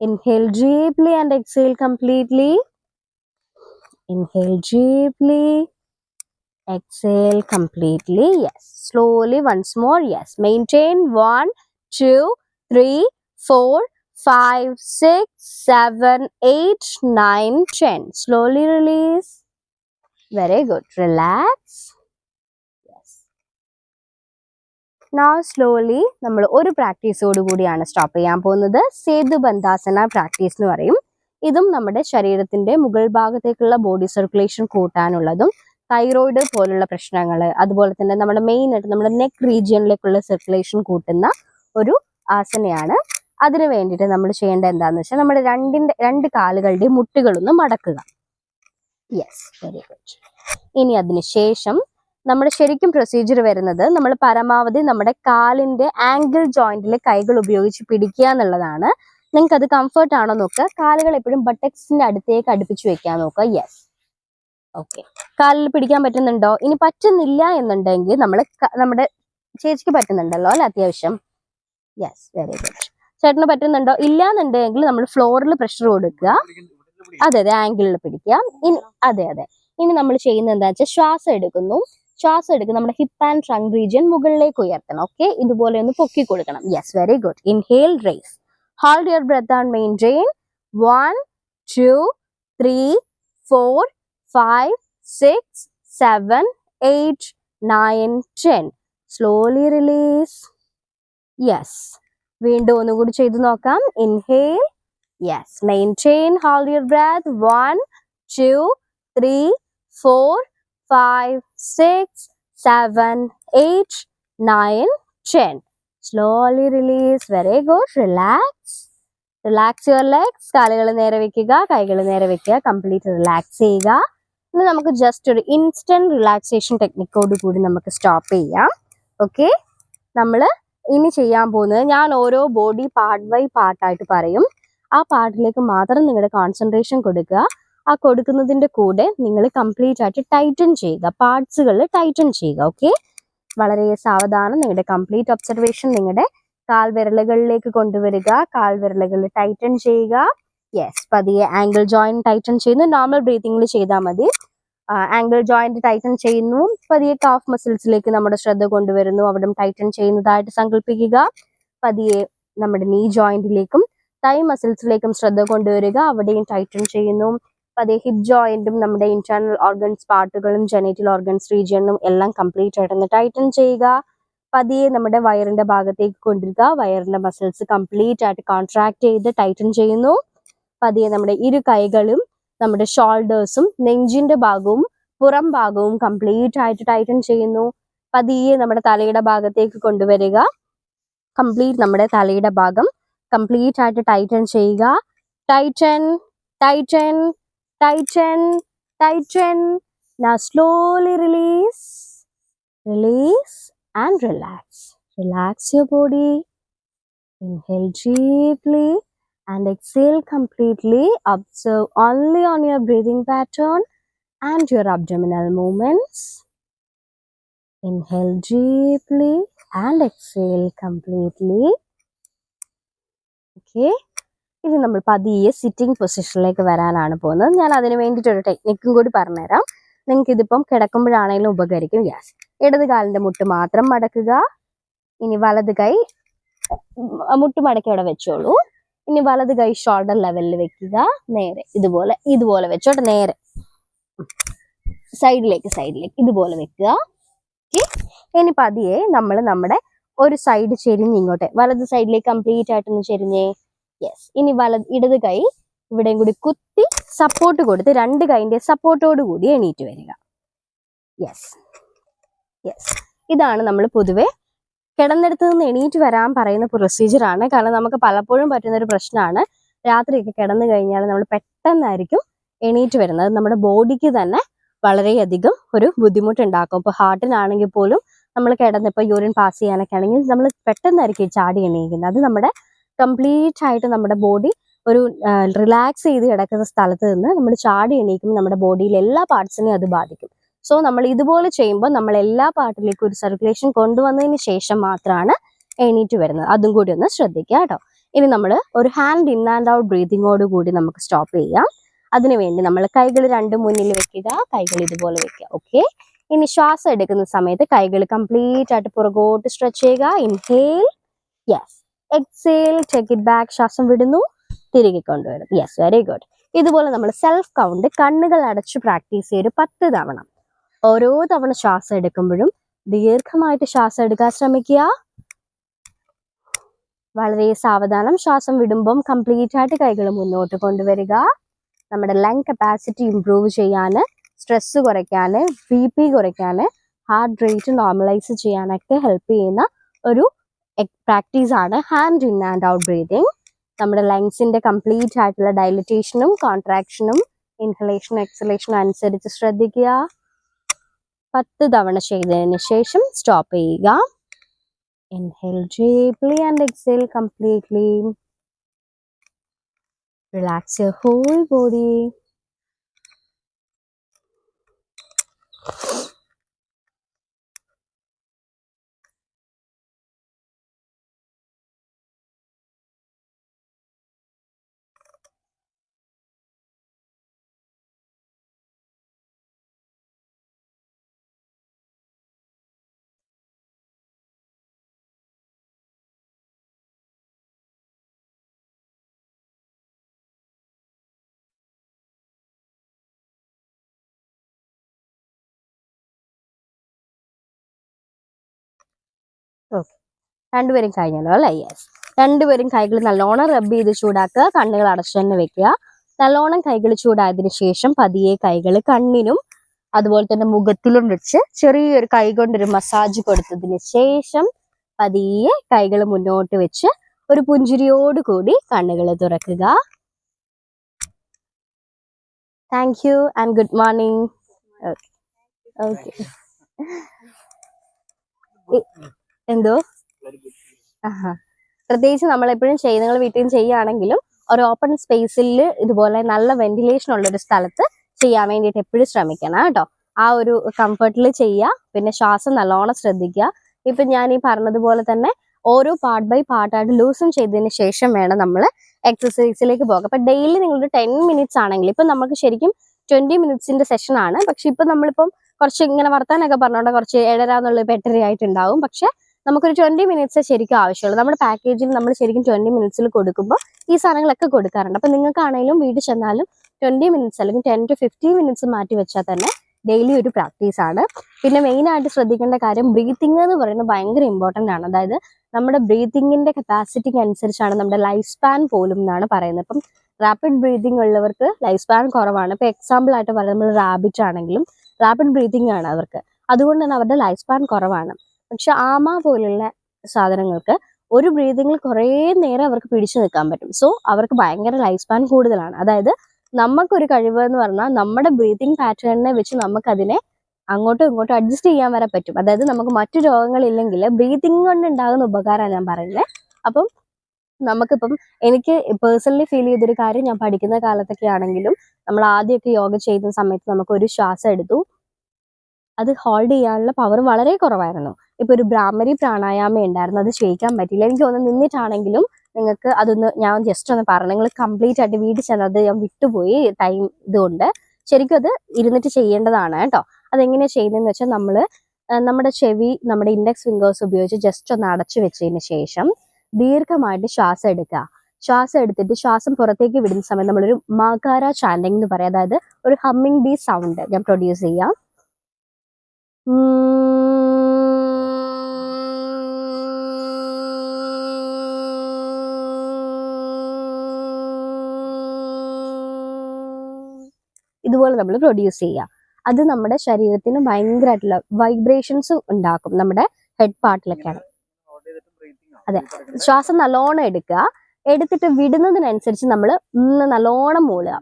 Inhale deeply and exhale completely. Inhale deeply. Exhale completely. Yes. Slowly once more. Yes. Maintain. 1, 2, 3, 4, 5, 6, 7, 8, 9, 10. Slowly release. Very good. Relax. Yes. Now slowly നമ്മൾ ഒരു പ്രാക്ടീസോട് കൂടിയാണ് stop ചെയ്യാൻ പോകുന്നത്. Sethu ബന്ധാസന practice എന്ന് പറയും. ഇതും നമ്മുടെ ശരീരത്തിന്റെ മുകൾ ഭാഗത്തേക്കുള്ള ബോഡി സർക്കുലേഷൻ കൂട്ടാനുള്ളതും തൈറോയിഡ് പോലുള്ള പ്രശ്നങ്ങൾ, അതുപോലെ തന്നെ നമ്മുടെ മെയിൻ ആയിട്ട് നമ്മുടെ നെക്ക് റീജിയനിലേക്കുള്ള സർക്കുലേഷൻ കൂട്ടുന്ന ഒരു ആസനയാണ്. അതിനു വേണ്ടിയിട്ട് നമ്മൾ ചെയ്യേണ്ടത് എന്താണെന്ന് വെച്ചാൽ നമ്മുടെ രണ്ട് കാലുകളുടെയും മുട്ടുകളൊന്ന് മടക്കുക. Yes, very good. ഇനി അതിനുശേഷം നമ്മുടെ ശരിക്കും പ്രൊസീജിയർ വരുന്നത് നമ്മൾ പരമാവധി നമ്മുടെ കാലിന്റെ ആംഗിൾ ജോയിന്റിലെ കൈകൾ ഉപയോഗിച്ച് പിടിക്കുക എന്നുള്ളതാണ്. നിങ്ങൾക്ക് അത് കംഫർട്ട് ആണോ നോക്കുക. കാലുകൾ എപ്പോഴും ബട്ടക്സിന്റെ അടുത്തേക്ക് അടുപ്പിച്ച് വെക്കാൻ നോക്കുക. Yes, okay. കാലിൽ പിടിക്കാൻ പറ്റുന്നുണ്ടോ? ഇനി പറ്റുന്നില്ല എന്നുണ്ടെങ്കിൽ നമ്മുടെ ചേച്ചിക്ക് പറ്റുന്നുണ്ടല്ലോ അല്ലെ അത്യാവശ്യം? Yes, very good. ചേട്ടന് പറ്റുന്നുണ്ടോ? ഇല്ല എന്നുണ്ടെങ്കിൽ നമ്മൾ ഫ്ലോറിൽ പ്രഷർ കൊടുക്കുക. അതെ, ആംഗിളിൽ പിടിക്കുക. അതെ. ഇനി നമ്മൾ ചെയ്യുന്നത് എന്താ വെച്ചാൽ ശ്വാസം എടുക്കുന്നു. നമ്മുടെ ഹിപ്പ് ആൻഡ് ട്രങ്ക് റീജിയൻ മുകളിലേക്ക് ഉയർത്തണം. ഓക്കെ, ഇതുപോലെ ഒന്ന് പൊക്കി കൊടുക്കണം. Yes, very good. Inhale, raise. Hold your breath and maintain. 1 2 3 4 5 6 7 8 9 10. Slowly release. Yes, വീണ്ടും ഒന്നുകൂടി ചെയ്തു നോക്കാം. Inhale, yes, maintain, hold your breath. 1 2 3 4 5 6 7 8 9 10. Slowly release. Very good. Relax your legs. കാലുകൾ നേരെ വെക്കുക, കൈകൾ നേരെ വെക്കുക. കംപ്ലീറ്റ് റിലാക്സ് ചെയ്യുക. ഇനി നമുക്ക് ജസ്റ്റ് ഒരു ഇൻസ്റ്റന്റ് റിലാക്സേഷൻ ടെക്നിക്കോട് കൂടി നമുക്ക് സ്റ്റോപ്പ് ചെയ്യാം. ഓക്കെ, നമ്മൾ ഇനി ചെയ്യാൻ പോകുന്നത്, ഞാൻ ഓരോ ബോഡി പാർട്ട് ബൈ പാർട്ടായിട്ട് പറയും. ആ പാർട്ടിലേക്ക് മാത്രം നിങ്ങളുടെ കോൺസെൻട്രേഷൻ കൊടുക്കുക. ആ കൊടുക്കുന്നതിന്റെ കൂടെ നിങ്ങൾ കംപ്ലീറ്റ് ആയിട്ട് ടൈറ്റൻ ചെയ്യുക, പാർട്സുകൾ ടൈറ്റൻ ചെയ്യുക. ഓക്കെ, വളരെ സാവധാനം നിങ്ങളുടെ കംപ്ലീറ്റ് ഒബ്സർവേഷൻ നിങ്ങളുടെ കാൽവിരലുകളിലേക്ക് കൊണ്ടുവരിക. കാൽവിരലുകൾ ടൈറ്റൻ ചെയ്യുക. യെസ്, പതിയെ ആംഗിൾ ജോയിന്റ് ടൈറ്റൻ ചെയ്യുന്നു. നോർമൽ ബ്രീതിങ്ങിൽ ചെയ്താൽ മതി. ആംഗിൾ ജോയിന്റ് ടൈറ്റൻ ചെയ്യുന്നു. പതിയെ കാഫ് മസിൽസിലേക്ക് നമ്മുടെ ശ്രദ്ധ കൊണ്ടുവരുന്നു. അവിടെ ടൈറ്റൻ ചെയ്യുന്നതായിട്ട് സങ്കല്പിക്കുക. പതിയെ നമ്മുടെ നീ ജോയിന്റിലേക്കും തൈ മസിൽസിലേക്കും ശ്രദ്ധ കൊണ്ടുവരിക. അവിടെയും ടൈറ്റൻ ചെയ്യുന്നു. പതിയെ ഹിപ്പ് ജോയിന്റും നമ്മുടെ ഇന്റേണൽ ഓർഗൻസ് പാർട്ടുകളും ജെനിറ്റൽ ഓർഗൻസ് റീജിയനും എല്ലാം കംപ്ലീറ്റ് ആയിട്ടൊന്ന് ടൈറ്റൻ ചെയ്യുക. പതിയെ നമ്മുടെ വയറിന്റെ ഭാഗത്തേക്ക് കൊണ്ടുവരിക. വയറിന്റെ മസിൽസ് കംപ്ലീറ്റ് ആയിട്ട് കോൺട്രാക്ട് ചെയ്ത് ടൈറ്റൻ ചെയ്യുന്നു. പതിയെ നമ്മുടെ ഇരു കൈകളും നമ്മുടെ ഷോൾഡേഴ്സും നെഞ്ചിന്റെ ഭാഗവും പുറം ഭാഗവും കംപ്ലീറ്റ് ആയിട്ട് ടൈറ്റൻ ചെയ്യുന്നു. പതിയെ നമ്മുടെ തലയുടെ ഭാഗത്തേക്ക് കൊണ്ടുവരിക. കംപ്ലീറ്റ് നമ്മുടെ തലയുടെ ഭാഗം കംപ്ലീറ്റ് ആയിട്ട് ടൈറ്റൻ ചെയ്യുക. Titan, Titan, Titan, Titan. Now slowly release and relax. Relax your body. Inhale deeply and exhale completely. Observe only on your breathing pattern and your abdominal movements. Inhale deeply and exhale completely. Okay. ഇനി നമ്മൾ പതിയെ sitting പൊസിഷനിലേക്ക് വരാനാണ് പോകുന്നത്. ഞാൻ അതിന് വേണ്ടിയിട്ടൊരു ടെക്നിക്കും കൂടി പറഞ്ഞുതരാം. നിങ്ങൾക്ക് ഇതിപ്പം കിടക്കുമ്പോഴാണെങ്കിലും ഉപകരിക്കും. യെസ്, ഇടത് കാലിന്റെ മുട്ട് മാത്രം മടക്കുക. ഇനി വലത് കൈ മുട്ട് മടക്കി അവിടെ വെച്ചോളൂ. ഇനി വലത് കൈ ഷോൾഡർ ലെവലിൽ വെക്കുക. നേരെ ഇതുപോലെ വെച്ചോട്ടെ. നേരെ സൈഡിലേക്ക് ഇതുപോലെ വെക്കുക. ഇനി പതിയെ നമ്മൾ നമ്മുടെ ഒരു സൈഡ് ചെരിഞ്ഞ് ഇങ്ങോട്ട് വലത് സൈഡിലേക്ക് കംപ്ലീറ്റ് ആയിട്ടൊന്ന് ചെരിഞ്ഞേ. യെസ്, ഇനി ഇടത് കൈ ഇവിടെയും കൂടി കുത്തി സപ്പോർട്ട് കൊടുത്ത് രണ്ട് കൈന്റെ സപ്പോർട്ടോട് കൂടി എണീറ്റ് വരിക. യെസ്, ഇതാണ് നമ്മൾ പൊതുവെ കിടന്നിടത്ത് നിന്ന് എണീറ്റ് വരാൻ പറയുന്ന പ്രൊസീജിയർ ആണ്. കാരണം നമുക്ക് പലപ്പോഴും പറ്റുന്ന ഒരു പ്രശ്നമാണ്, രാത്രിയൊക്കെ കിടന്നു കഴിഞ്ഞാൽ നമ്മൾ പെട്ടെന്നായിരിക്കും എണീറ്റ് വരുന്നത്. നമ്മുടെ ബോഡിക്ക് തന്നെ വളരെയധികം ഒരു ബുദ്ധിമുട്ടുണ്ടാക്കും. ഇപ്പോൾ ഹാർട്ടിനാണെങ്കിൽ പോലും നമ്മൾ കിടന്നിപ്പോൾ യൂറിൻ പാസ് ചെയ്യാനൊക്കെ ആണെങ്കിൽ നമ്മൾ പെട്ടെന്നായിരിക്കും ചാടി എണീക്കുന്നത്. അത് നമ്മുടെ കംപ്ലീറ്റ് ആയിട്ട് നമ്മുടെ ബോഡി ഒരു റിലാക്സ് ചെയ്ത് കിടക്കുന്ന സ്ഥലത്ത് നിന്ന് നമ്മൾ ചാടി എണീക്കുമ്പോൾ നമ്മുടെ ബോഡിയിലെ എല്ലാ പാർട്സിനെയും അത് ബാധിക്കും. സോ നമ്മൾ ഇതുപോലെ ചെയ്യുമ്പോൾ നമ്മൾ എല്ലാ പാർട്ടിലേക്കും ഒരു സർക്കുലേഷൻ കൊണ്ടുവന്നതിന് ശേഷം മാത്രമാണ് എണീറ്റ് വരുന്നത്. അതും കൂടി ഒന്ന് ശ്രദ്ധിക്കുക കേട്ടോ. ഇനി നമ്മൾ ഒരു ഹാൻഡ് ഇൻ ആൻഡ് ഔട്ട് ബ്രീതിങ്ങോട് കൂടി നമുക്ക് സ്റ്റോപ്പ് ചെയ്യാം. അതിനുവേണ്ടി നമ്മൾ കൈകൾ രണ്ടും മുന്നിൽ വെക്കുക, കൈകൾ ഇതുപോലെ വെക്കുക. ഓക്കെ, ഇനി ശ്വാസം എടുക്കുന്ന സമയത്ത് കൈകൾ കംപ്ലീറ്റ് ആയിട്ട് പുറകോട്ട് സ്ട്രെച്ച് ചെയ്യുക. Inhale, yes, exhale, take it back. ശ്വാസം വിടുന്നു, തിരികെ കൊണ്ടുവരും. Yes, very good. ഇതുപോലെ നമ്മൾ സെൽഫ് കൗണ്ട് കണ്ണുകൾ അടച്ച് പ്രാക്ടീസ് ചെയ്ത് 10 തവണ. ഓരോ തവണ ശ്വാസം എടുക്കുമ്പോഴും ദീർഘമായിട്ട് ശ്വാസം എടുക്കാൻ ശ്രമിക്കുക. വളരെ സാവധാനം ശ്വാസം വിടുമ്പം കംപ്ലീറ്റ് ആയിട്ട് കൈകൾ മുന്നോട്ട് കൊണ്ടുവരിക. നമ്മുടെ ലങ് കപ്പാസിറ്റി ഇംപ്രൂവ് ചെയ്യാൻ സ്ട്രെസ് കുറയ്ക്കാൻ, BP കുറയ്ക്കാൻ, ഹാർട്ട് റേറ്റ് നോർമലൈസ് ചെയ്യാനൊക്കെ ഹെൽപ്പ് ചെയ്യുന്ന ഒരു പ്രാക്ടീസ് ആണ് hand in and out breathing. നമ്മുടെ ലങ്സിന്റെ കംപ്ലീറ്റ് ആയിട്ടുള്ള ഡൈലറ്റേഷനും കോൺട്രാക്ഷനും ഇൻഹലേഷനും എക്സലേഷനും അനുസരിച്ച് ശ്രദ്ധിക്കുക. 10 തവണ ചെയ്തതിന് ശേഷം സ്റ്റോപ്പ് ചെയ്യുക. Inhale deeply and exhale completely. Relax your whole body. Okay, രണ്ടുപേരും കഴിഞ്ഞല്ലോ അല്ലേ? യെസ്. രണ്ടുപേരും കൈകൾ നല്ലോണം റബ്ബ് ചെയ്ത് ചൂടാക്കുക. കണ്ണുകൾ അടച്ചു തന്നെ വെക്കുക. നല്ലോണം കൈകൾ ചൂടായതിനു ശേഷം പതിയെ കൈകൾ കണ്ണിനും അതുപോലെ തന്നെ മുഖത്തിലും വെച്ച് ചെറിയൊരു കൈ കൊണ്ടൊരു മസാജ് കൊടുത്തതിന് ശേഷം പതിയെ കൈകൾ മുന്നോട്ട് വെച്ച് ഒരു പുഞ്ചിരിയോട് കൂടി കണ്ണുകൾ തുറക്കുക. Thank you and good morning. Okay. എന്തോ പ്രത്യേകിച്ച് നമ്മളെപ്പോഴും നിങ്ങൾ വീട്ടിൽ നിന്ന് ചെയ്യുകയാണെങ്കിലും ഒരു ഓപ്പൺ സ്പേസിൽ ഇതുപോലെ നല്ല വെന്റിലേഷൻ ഉള്ള ഒരു സ്ഥലത്ത് ചെയ്യാൻ വേണ്ടിയിട്ട് എപ്പോഴും ശ്രമിക്കണം കേട്ടോ. ആ ഒരു കംഫർട്ടിൽ ചെയ്യുക. പിന്നെ ശ്വാസം നല്ലോണം ശ്രദ്ധിക്കുക. ഇപ്പൊ ഞാൻ ഈ പറഞ്ഞതുപോലെ തന്നെ ഓരോ പാർട്ട് ബൈ പാർട്ടായിട്ട് ലൂസും ചെയ്തതിന് ശേഷം വേണം നമ്മൾ എക്സസൈസിലേക്ക് പോകാം. അപ്പൊ ഡെയിലി നിങ്ങളുടെ 10 മിനിറ്റ്സ് ആണെങ്കിൽ ഇപ്പൊ നമുക്ക് ശരിക്കും 20 മിനിറ്റ്സിന്റെ സെഷൻ ആണ്. പക്ഷെ ഇപ്പൊ നമ്മളിപ്പം കുറച്ച് ഇങ്ങനെ വർത്താനൊക്കെ പറഞ്ഞോണ്ട് കുറച്ച് 7:30 എന്നുള്ളത് 8:30 ആയിട്ടുണ്ടാവും. പക്ഷെ നമുക്കൊരു 20 മിനിറ്റ്സ് ശരിക്കും ആവശ്യമുള്ളൂ. നമ്മുടെ പാക്കേജിൽ നമ്മൾ ശരിക്കും 20 മിനിറ്റ്സിൽ കൊടുക്കുമ്പോൾ ഈ സാധനങ്ങളൊക്കെ കൊടുക്കാറുണ്ട്. അപ്പൊ നിങ്ങൾക്കാണെങ്കിലും വീട്ടിൽ ചെന്നാലും 20 മിനിറ്റ്സ് അല്ലെങ്കിൽ 10 to 15 മിനിറ്റ്സ് മാറ്റി വെച്ചാൽ തന്നെ ഡെയിലി ഒരു പ്രാക്ടീസ് ആണ്. പിന്നെ മെയിൻ ആയിട്ട് ശ്രദ്ധിക്കേണ്ട കാര്യം ബ്രീത്തിങ് എന്ന് പറയുന്നത് ഭയങ്കര ഇമ്പോർട്ടന്റ് ആണ്. അതായത് നമ്മുടെ ബ്രീത്തിങ്ങിന്റെ കപ്പാസിറ്റിക്ക് അനുസരിച്ചാണ് നമ്മുടെ ലൈഫ് സ്പാൻ പോലും എന്നാണ് പറയുന്നത്. ഇപ്പം റാപ്പിഡ് ബ്രീതിങ് ഉള്ളവർക്ക് ലൈഫ് സ്പാൻ കുറവാണ്. ഇപ്പൊ എക്സാമ്പിൾ ആയിട്ട് പറയുന്നത് നമ്മൾ റാബിറ്റ് ആണെങ്കിലും റാപ്പിഡ് ബ്രീതിങ് ആണ് അവർക്ക്, അതുകൊണ്ട് തന്നെ അവരുടെ ലൈഫ് സ്പാൻ കുറവാണ്. പക്ഷെ ആമ പോലുള്ള സാധനങ്ങൾക്ക് ഒരു ബ്രീതിങ്ങിൽ കുറേ നേരം അവർക്ക് പിടിച്ചു നിൽക്കാൻ പറ്റും. സോ അവർക്ക് ഭയങ്കര ലൈഫ് സ്പാൻ കൂടുതലാണ്. അതായത് നമുക്കൊരു കഴിവ് എന്ന് പറഞ്ഞാൽ നമ്മുടെ ബ്രീതിങ് പാറ്റേണിനെ വെച്ച് നമുക്കതിനെ അങ്ങോട്ടും ഇങ്ങോട്ടും അഡ്ജസ്റ്റ് ചെയ്യാൻ വരെ പറ്റും. അതായത് നമുക്ക് മറ്റു രോഗങ്ങളില്ലെങ്കിൽ ബ്രീതിങ് കൊണ്ട് ഉണ്ടാകുന്ന ഉപകാരമാണ് ഞാൻ പറയുന്നത്. അപ്പം നമുക്കിപ്പം എനിക്ക് പേഴ്സണലി ഫീൽ ചെയ്തൊരു കാര്യം, ഞാൻ പഠിക്കുന്ന കാലത്തൊക്കെ ആണെങ്കിലും നമ്മൾ ആദ്യമൊക്കെ യോഗ ചെയ്യുന്ന സമയത്ത് നമുക്ക് ഒരു ശ്വാസം എടുത്തു അത് ഹോൾഡ് ചെയ്യാനുള്ള പവർ വളരെ കുറവായിരുന്നു. ഇപ്പൊ ഒരു ബ്രാഹ്മരി പ്രാണായാമം ഉണ്ടായിരുന്നു, അത് ചെയ്യിക്കാൻ പറ്റില്ല. എനിക്ക് തോന്നുന്നു നിന്നിട്ടാണെങ്കിലും നിങ്ങൾക്ക് അതൊന്ന് ഞാൻ ജസ്റ്റ് ഒന്ന് പറഞ്ഞു, നിങ്ങൾ കംപ്ലീറ്റ് ആയിട്ട് വീട്ടിൽ ചെന്നത് ഞാൻ വിട്ടുപോയി ടൈം ഇതുകൊണ്ട്. ശരിക്കും അത് ഇരുന്നിട്ട് ചെയ്യേണ്ടതാണ് കേട്ടോ. അതെങ്ങനെയാ ചെയ്യുന്നതെന്ന് വെച്ചാൽ നമ്മുടെ ചെവി നമ്മുടെ ഇൻഡെക്സ് ഫിംഗേഴ്സ് ഉപയോഗിച്ച് ജസ്റ്റ് ഒന്ന് അടച്ചു വെച്ചതിന് ശേഷം ദീർഘമായിട്ട് ശ്വാസം എടുക്കുക. ശ്വാസം എടുത്തിട്ട് ശ്വാസം പുറത്തേക്ക് വിടുന്ന സമയം നമ്മളൊരു മകാര ചാൻഡിങ് എന്ന് പറയാം. അതായത് ഒരു ഹമ്മിങ് ബീ സൗണ്ട് ഞാൻ പ്രൊഡ്യൂസ് ചെയ്യാം. ഇതുപോലെ നമ്മൾ പ്രൊഡ്യൂസ് ചെയ്യുക. അത് നമ്മുടെ ശരീരത്തിന് ഭയങ്കരമായിട്ടുള്ള വൈബ്രേഷൻസ് ഉണ്ടാക്കും നമ്മുടെ ഹെഡ് പാർട്ടിലൊക്കെയാണ്. അതെ, ശ്വാസം നല്ലോണം എടുക്കുക. എടുത്തിട്ട് വിടുന്നതിനനുസരിച്ച് നമ്മൾ നല്ലോണം മൂളുക.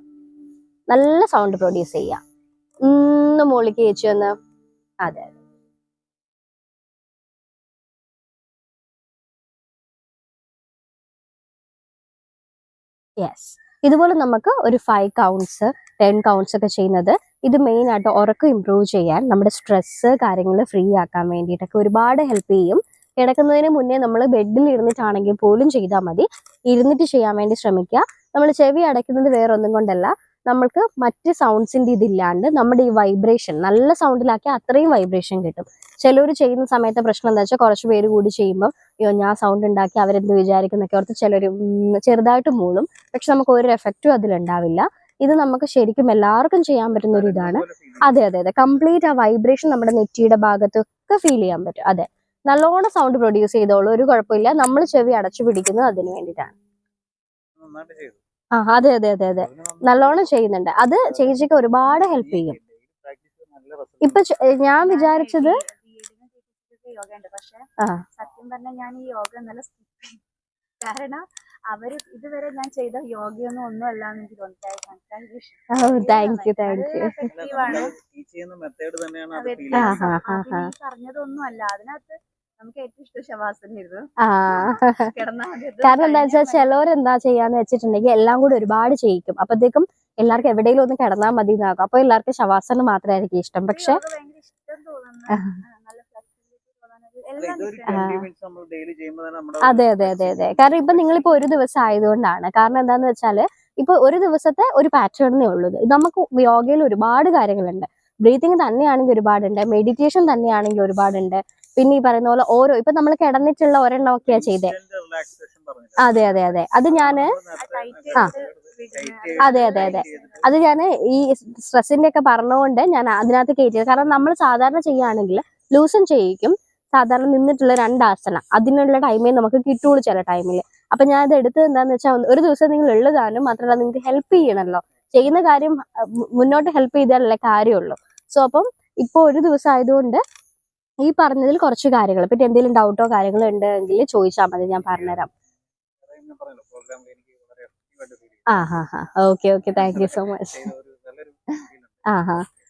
നല്ല സൗണ്ട് പ്രൊഡ്യൂസ് ചെയ്യുക. മൂളിക്ക് ചേച്ചി ഒന്ന്. അതെ, യെസ്. ഇതുപോലെ നമുക്ക് ഒരു 5 കൗണ്ട്സ് 10 കൗണ്ട്സ് ഒക്കെ ചെയ്യുന്നത് ഇത് മെയിൻ ആയിട്ട് ഉറക്കം ഇംപ്രൂവ് ചെയ്യാൻ, നമ്മുടെ സ്ട്രെസ് കാര്യങ്ങൾ ഫ്രീ ആക്കാൻ വേണ്ടിയിട്ടൊക്കെ ഒരുപാട് ഹെൽപ്പ് ചെയ്യും. കിടക്കുന്നതിന് മുന്നേ നമ്മൾ ബെഡിൽ ഇരുന്നിട്ടാണെങ്കിൽ പോലും ചെയ്താൽ മതി. ഇരുന്നിട്ട് ചെയ്യാൻ വേണ്ടി ശ്രമിക്കുക. നമ്മൾ ചെവി അടയ്ക്കുന്നത് വേറെ ഒന്നും കൊണ്ടല്ല, നമ്മൾക്ക് മറ്റ് സൗണ്ട്സിന്റെ ഇതില്ലാണ്ട് നമ്മുടെ ഈ വൈബ്രേഷൻ നല്ല സൗണ്ടിലാക്കി അത്രയും വൈബ്രേഷൻ കിട്ടും. ചിലർ ചെയ്യുന്ന സമയത്ത് പ്രശ്നം എന്താ വെച്ചാൽ കുറച്ച് പേര് കൂടി ചെയ്യുമ്പോൾ അയ്യോ ഞാൻ സൗണ്ട് ഉണ്ടാക്കി അവരെന്ത് വിചാരിക്കുന്നൊക്കെ ഓർത്ത് ചിലർ ചെറുതായിട്ട് മൂളും. പക്ഷെ നമുക്ക് ഒരു എഫക്റ്റും അതിലുണ്ടാവില്ല. ഇത് നമുക്ക് ശരിക്കും എല്ലാവർക്കും ചെയ്യാൻ പറ്റുന്ന ഒരു ഇതാണ്. അതെ അതെ അതെ, കംപ്ലീറ്റ് ആ വൈബ്രേഷൻ നമ്മുടെ നെറ്റിയുടെ ഭാഗത്തൊക്കെ ഫീൽ ചെയ്യാൻ പറ്റും. അതെ, നല്ലോണം സൗണ്ട് പ്രൊഡ്യൂസ് ചെയ്തോളൂ, ഒരു കുഴപ്പമില്ല. നമ്മൾ ചെവി അടച്ചു പിടിക്കുന്നത് അതിന് വേണ്ടിയിട്ടാണ്. അതെ അതെ അതെ അതെ, നല്ലോണം ചെയ്യുന്നുണ്ട്. അത് ചേച്ചിക്ക് ഒരുപാട് ഹെൽപ്പ് ചെയ്യും. ഇപ്പൊ ഞാൻ വിചാരിച്ചത് യോഗ ഉണ്ട്, പക്ഷെ ആ സത്യം പറഞ്ഞാൽ ഞാൻ ഈ യോഗ ഇന്നലെ skip ചെയ്തു. കാരണം അവര് ഇതുവരെ ഞാൻ ചെയ്ത യോഗയൊന്നും ഒന്നും അല്ല എന്ന് എനിക്ക് തോന്നി. താങ്ക് യു താങ്ക് യു എഫക്റ്റീവാണ്. പറഞ്ഞതൊന്നും അല്ല അതിനകത്ത്. നമുക്ക് ഏറ്റവും ഇഷ്ടം ശവാസനായിരുന്നു. കാരണം എന്താ വെച്ചാൽ ചിലവരെന്താ ചെയ്യാന്ന് വെച്ചിട്ടുണ്ടെങ്കിൽ എല്ലാം കൂടി ഒരുപാട് ചെയ്യിക്കും. അപ്പത്തേക്കും എല്ലാവർക്കും എവിടെയെങ്കിലും ഒന്ന് കിടന്നാൽ മതി എന്നാകും. അപ്പൊ എല്ലാവർക്കും ശവാസനം മാത്രമായിരിക്കും ഇഷ്ടം. പക്ഷെ അതെ അതെ അതെ അതെ കാരണം ഇപ്പൊ നിങ്ങളിപ്പോ ഒരു ദിവസം ആയതുകൊണ്ടാണ്. കാരണം എന്താന്ന് വെച്ചാല് ഇപ്പൊ ഒരു ദിവസത്തെ ഒരു പാറ്റേണേ ഉള്ളൂ. നമുക്ക് യോഗയിൽ ഒരുപാട് കാര്യങ്ങളുണ്ട്. ബ്രീത്തിങ് തന്നെയാണെങ്കിൽ ഒരുപാടുണ്ട്, മെഡിറ്റേഷൻ തന്നെയാണെങ്കിൽ ഒരുപാടുണ്ട്. പിന്നെ ഈ പറയുന്ന പോലെ ഓരോ ഇപ്പൊ നമ്മൾ കിടന്നിട്ടുള്ള ഒരെണ്ണം ഒക്കെയാ ചെയ്തേ. അതെ അതെ അതെ അത് ഞാന് അതെ അതെ അതെ അത് ഞാൻ ഈ സ്ട്രെസ്സിന്റെ ഒക്കെ പറഞ്ഞുകൊണ്ട് ഞാൻ അതിനകത്ത് കയറ്റിയത്. കാരണം നമ്മൾ സാധാരണ ചെയ്യുകയാണെങ്കിൽ ലൂസൺ ചെയ്യിക്കും. സാധാരണ നിന്നിട്ടുള്ള 2 ആസന അതിനുള്ള ടൈമേ നമുക്ക് കിട്ടുള്ളൂ ചില ടൈമിൽ. അപ്പൊ ഞാൻ അത് എടുത്തത് എന്താന്ന് വെച്ചാൽ ഒരു ദിവസം നിങ്ങൾ ഉള്ളതാനും മാത്രമല്ല നിങ്ങൾക്ക് ഹെൽപ്പ് ചെയ്യണമല്ലോ. ചെയ്യുന്ന കാര്യം മുന്നോട്ട് ഹെൽപ്പ് ചെയ്താലല്ലേ കാര്യമുള്ളൂ. സോ അപ്പം ഇപ്പൊ ഒരു ദിവസം ആയതുകൊണ്ട് ഈ പറഞ്ഞതിൽ കുറച്ച് കാര്യങ്ങൾ പിന്നെ എന്തെങ്കിലും ഡൗട്ടോ കാര്യങ്ങളോ ഉണ്ടെങ്കിൽ ചോദിച്ചാൽ മതി, ഞാൻ പറഞ്ഞുതരാം. Okay okay thank you so much.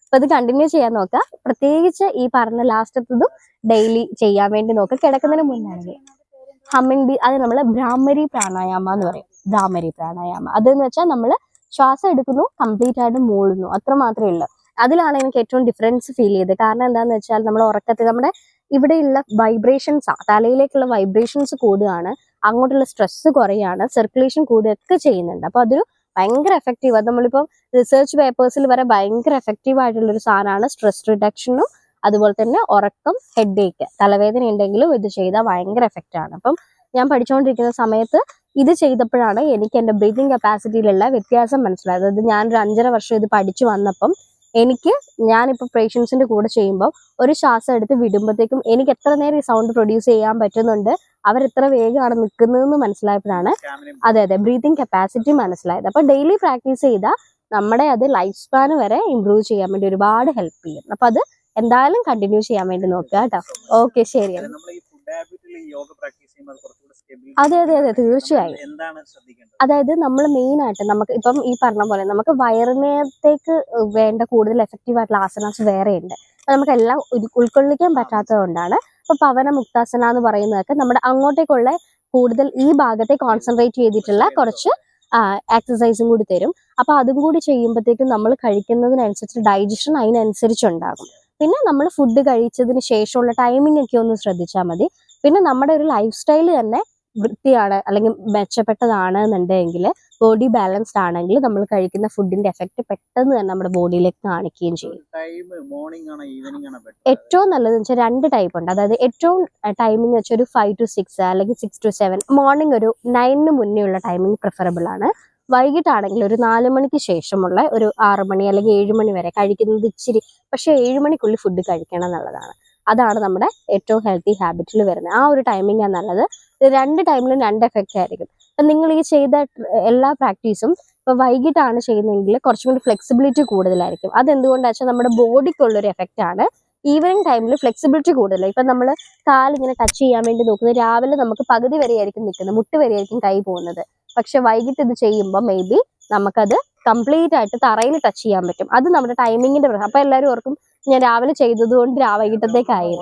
അപ്പൊ ഇത് കണ്ടിന്യൂ ചെയ്യാൻ നോക്കാം. പ്രത്യേകിച്ച് ഈ പറഞ്ഞ ലാസ്റ്റത്തതും ഡെയിലി ചെയ്യാൻ വേണ്ടി നോക്കുക. കിടക്കുന്നതിന് മുന്നാണെങ്കിൽ ഹമ്മിങ് അത് നമ്മള് ഭ്രാമരി പ്രാണായാമ എന്ന് പറയും. ഭ്രാമരി പ്രാണായാമ അതെന്ന് വെച്ചാൽ നമ്മള് ശ്വാസം എടുക്കുന്നു, കംപ്ലീറ്റ് ആയിട്ട് മൂളുന്നു, അത്ര മാത്രമേ ഉള്ളൂ. അതിലാണ് എനിക്ക് ഏറ്റവും ഡിഫറൻസ് ഫീൽ ചെയ്തത്. കാരണം എന്താന്ന് വെച്ചാൽ നമ്മൾ ഉറക്കത്തിൽ നമ്മുടെ ഇവിടെയുള്ള വൈബ്രേഷൻസ് തലയിലേക്കുള്ള വൈബ്രേഷൻസ് കൂടുകയാണ്, അങ്ങോട്ടുള്ള സ്ട്രെസ് കുറയാണ്, സർക്കുലേഷൻ കൂടുകയൊക്കെ ചെയ്യുന്നുണ്ട്. അപ്പൊ അതൊരു ഭയങ്കര എഫക്റ്റീവ്. അത് നമ്മളിപ്പോൾ റിസർച്ച് പേപ്പേഴ്സിൽ വരെ ഭയങ്കര എഫക്റ്റീവ് ആയിട്ടുള്ള ഒരു സാധനമാണ്. സ്ട്രെസ് റിഡക്ഷനും അതുപോലെ തന്നെ ഉറക്കം, ഹെഡ് ഏക്ക്, തലവേദന ഉണ്ടെങ്കിലും ഇത് ചെയ്താൽ ഭയങ്കര എഫക്റ്റ് ആണ്. അപ്പം ഞാൻ പഠിച്ചുകൊണ്ടിരിക്കുന്ന സമയത്ത് ഇത് ചെയ്തപ്പോഴാണ് എനിക്ക് എൻ്റെ ബ്രീതിങ് കപ്പാസിറ്റിയിലുള്ള വ്യത്യാസം മനസ്സിലായത്. അത് ഞാനൊരു 5.5 വർഷം ഇത് പഠിച്ചു വന്നപ്പം ഞാനിപ്പോൾ പേഷ്യൻസിന്റെ കൂടെ ചെയ്യുമ്പോൾ ഒരു ശ്വാസം എടുത്ത് വിടുമ്പോഴത്തേക്കും എനിക്ക് എത്ര നേരം ഈ സൗണ്ട് പ്രൊഡ്യൂസ് ചെയ്യാൻ പറ്റുന്നുണ്ട്, അവരെത്ര വേഗമാണ് നിൽക്കുന്നതെന്ന് മനസ്സിലായപ്പോഴാണ് അതെ അതെ ബ്രീതിങ് കപ്പാസിറ്റി മനസ്സിലായത്. അപ്പൊ ഡെയിലി പ്രാക്ടീസ് ചെയ്താൽ നമ്മുടെ അത് ലൈഫ് സ്പാൻ വരെ ഇമ്പ്രൂവ് ചെയ്യാൻ വേണ്ടി ഒരുപാട് ഹെൽപ്പ് ചെയ്യും. അപ്പൊ അത് എന്തായാലും കണ്ടിന്യൂ ചെയ്യാൻ വേണ്ടി നോക്കുക കേട്ടോ. ഓക്കെ ശരി. അതെ അതെ അതെ തീർച്ചയായും. അതായത് നമ്മൾ മെയിൻ ആയിട്ട് നമുക്ക് ഇപ്പം ഈ പറഞ്ഞ പോലെ നമുക്ക് വയറിനകത്തേക്ക് വേണ്ട കൂടുതൽ എഫക്റ്റീവ് ആയിട്ടുള്ള ആസനാസ് വേറെ ഉണ്ട്. നമുക്ക് എല്ലാം ഉൾക്കൊള്ളിക്കാൻ പറ്റാത്തത് കൊണ്ടാണ്. ഇപ്പൊ പവന മുക്താസന എന്ന് പറയുന്നതൊക്കെ നമ്മുടെ അങ്ങോട്ടേക്കുള്ള കൂടുതൽ ഈ ഭാഗത്തെ കോൺസെൻട്രേറ്റ് ചെയ്തിട്ടുള്ള കുറച്ച് എക്സസൈസും കൂടി തരും. അപ്പൊ അതും കൂടി ചെയ്യുമ്പോഴത്തേക്കും നമ്മൾ കഴിക്കുന്നതിനനുസരിച്ച് ഡൈജഷൻ അതിനനുസരിച്ചുണ്ടാകും. പിന്നെ നമ്മൾ ഫുഡ് കഴിച്ചതിന് ശേഷമുള്ള ടൈമിംഗ് ഒക്കെ ഒന്ന് ശ്രദ്ധിച്ചാൽ മതി. പിന്നെ നമ്മുടെ ഒരു ലൈഫ് സ്റ്റൈൽ തന്നെ വൃത്തിയാണ് അല്ലെങ്കിൽ മെച്ചപ്പെട്ടതാണ് എന്നുണ്ടെങ്കിൽ, ബോഡി ബാലൻസ്ഡ് ആണെങ്കിൽ നമ്മൾ കഴിക്കുന്ന ഫുഡിന്റെ എഫക്റ്റ് പെട്ടെന്ന് തന്നെ നമ്മുടെ ബോഡിയിലേക്ക് കാണിക്കുകയും ചെയ്യും. ഏറ്റവും നല്ലതെന്ന് വെച്ചാൽ 2 ടൈപ്പ് ഉണ്ട്. അതായത് ഏറ്റവും ടൈമിംഗ് വെച്ചാൽ ഒരു 5 to 6 അല്ലെങ്കിൽ 6 to 7. മോർണിംഗ് ഒരു 9 മുന്നേ ഉള്ള ടൈമിംഗ് പ്രിഫറബിൾ ആണ്. വൈകിട്ടാണെങ്കിൽ ഒരു 4 മണിക്ക് ശേഷമുള്ള ഒരു 6 മണി അല്ലെങ്കിൽ 7 മണി വരെ കഴിക്കുന്നത് ഇച്ചിരി, പക്ഷെ 7 മണിക്കുള്ളിൽ ഫുഡ് കഴിക്കണം എന്നുള്ളതാണ്. അതാണ് നമ്മുടെ ഏറ്റവും ഹെൽത്തി ഹാബിറ്റിൽ വരുന്നത്. ആ ഒരു ടൈമിംഗ് ആണ് നല്ലത്. 2 ടൈമിലും 2 എഫക്റ്റ് ആയിരിക്കും. അപ്പം നിങ്ങൾ ഈ ചെയ്ത എല്ലാ പ്രാക്ടീസും ഇപ്പൊ വൈകിട്ടാണ് ചെയ്യുന്നതെങ്കിൽ കുറച്ചും കൂടി ഫ്ലെക്സിബിലിറ്റി കൂടുതലായിരിക്കും. അതെന്തുകൊണ്ടാണെന്ന് വെച്ചാൽ നമ്മുടെ ബോഡിക്കുള്ളൊരു എഫക്റ്റ് ആണ്. ഈവനിങ് ടൈമിൽ ഫ്ലെക്സിബിലിറ്റി കൂടുതലാണ്. ഇപ്പം നമ്മൾ കാലിങ്ങനെ ടച്ച് ചെയ്യാൻ വേണ്ടി നോക്കുന്നത് രാവിലെ നമുക്ക് പകുതി വരെയായിരിക്കും നിൽക്കുന്നത്, മുട്ട് വരെയായിരിക്കും കൈ പോകുന്നത്. പക്ഷെ വൈകിട്ട് ഇത് ചെയ്യുമ്പോൾ മേ ബി നമുക്കത് കംപ്ലീറ്റ് ആയിട്ട് തറയിൽ ടച്ച് ചെയ്യാൻ പറ്റും. അത് നമ്മുടെ ടൈമിങ്ങിന്റെ പ്രശ്നം. അപ്പൊ എല്ലാവരും ഓർക്കും ഞാൻ രാവിലെ ചെയ്തത് കൊണ്ട് വൈകിട്ടത്തേക്കായി.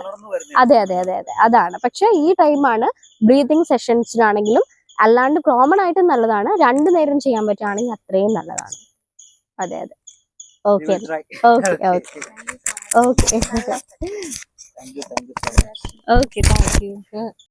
അതെ അതെ അതെ അതെ അതാണ്. പക്ഷെ ഈ ടൈമാണ് ബ്രീതിങ് സെഷൻസിനാണെങ്കിലും അല്ലാണ്ട് കോമൺ ആയിട്ട് നല്ലതാണ്. 2 നേരം ചെയ്യാൻ പറ്റുകയാണെങ്കിൽ അത്രയും നല്ലതാണ്. അതെ അതെ okay okay okay okay okay thank you.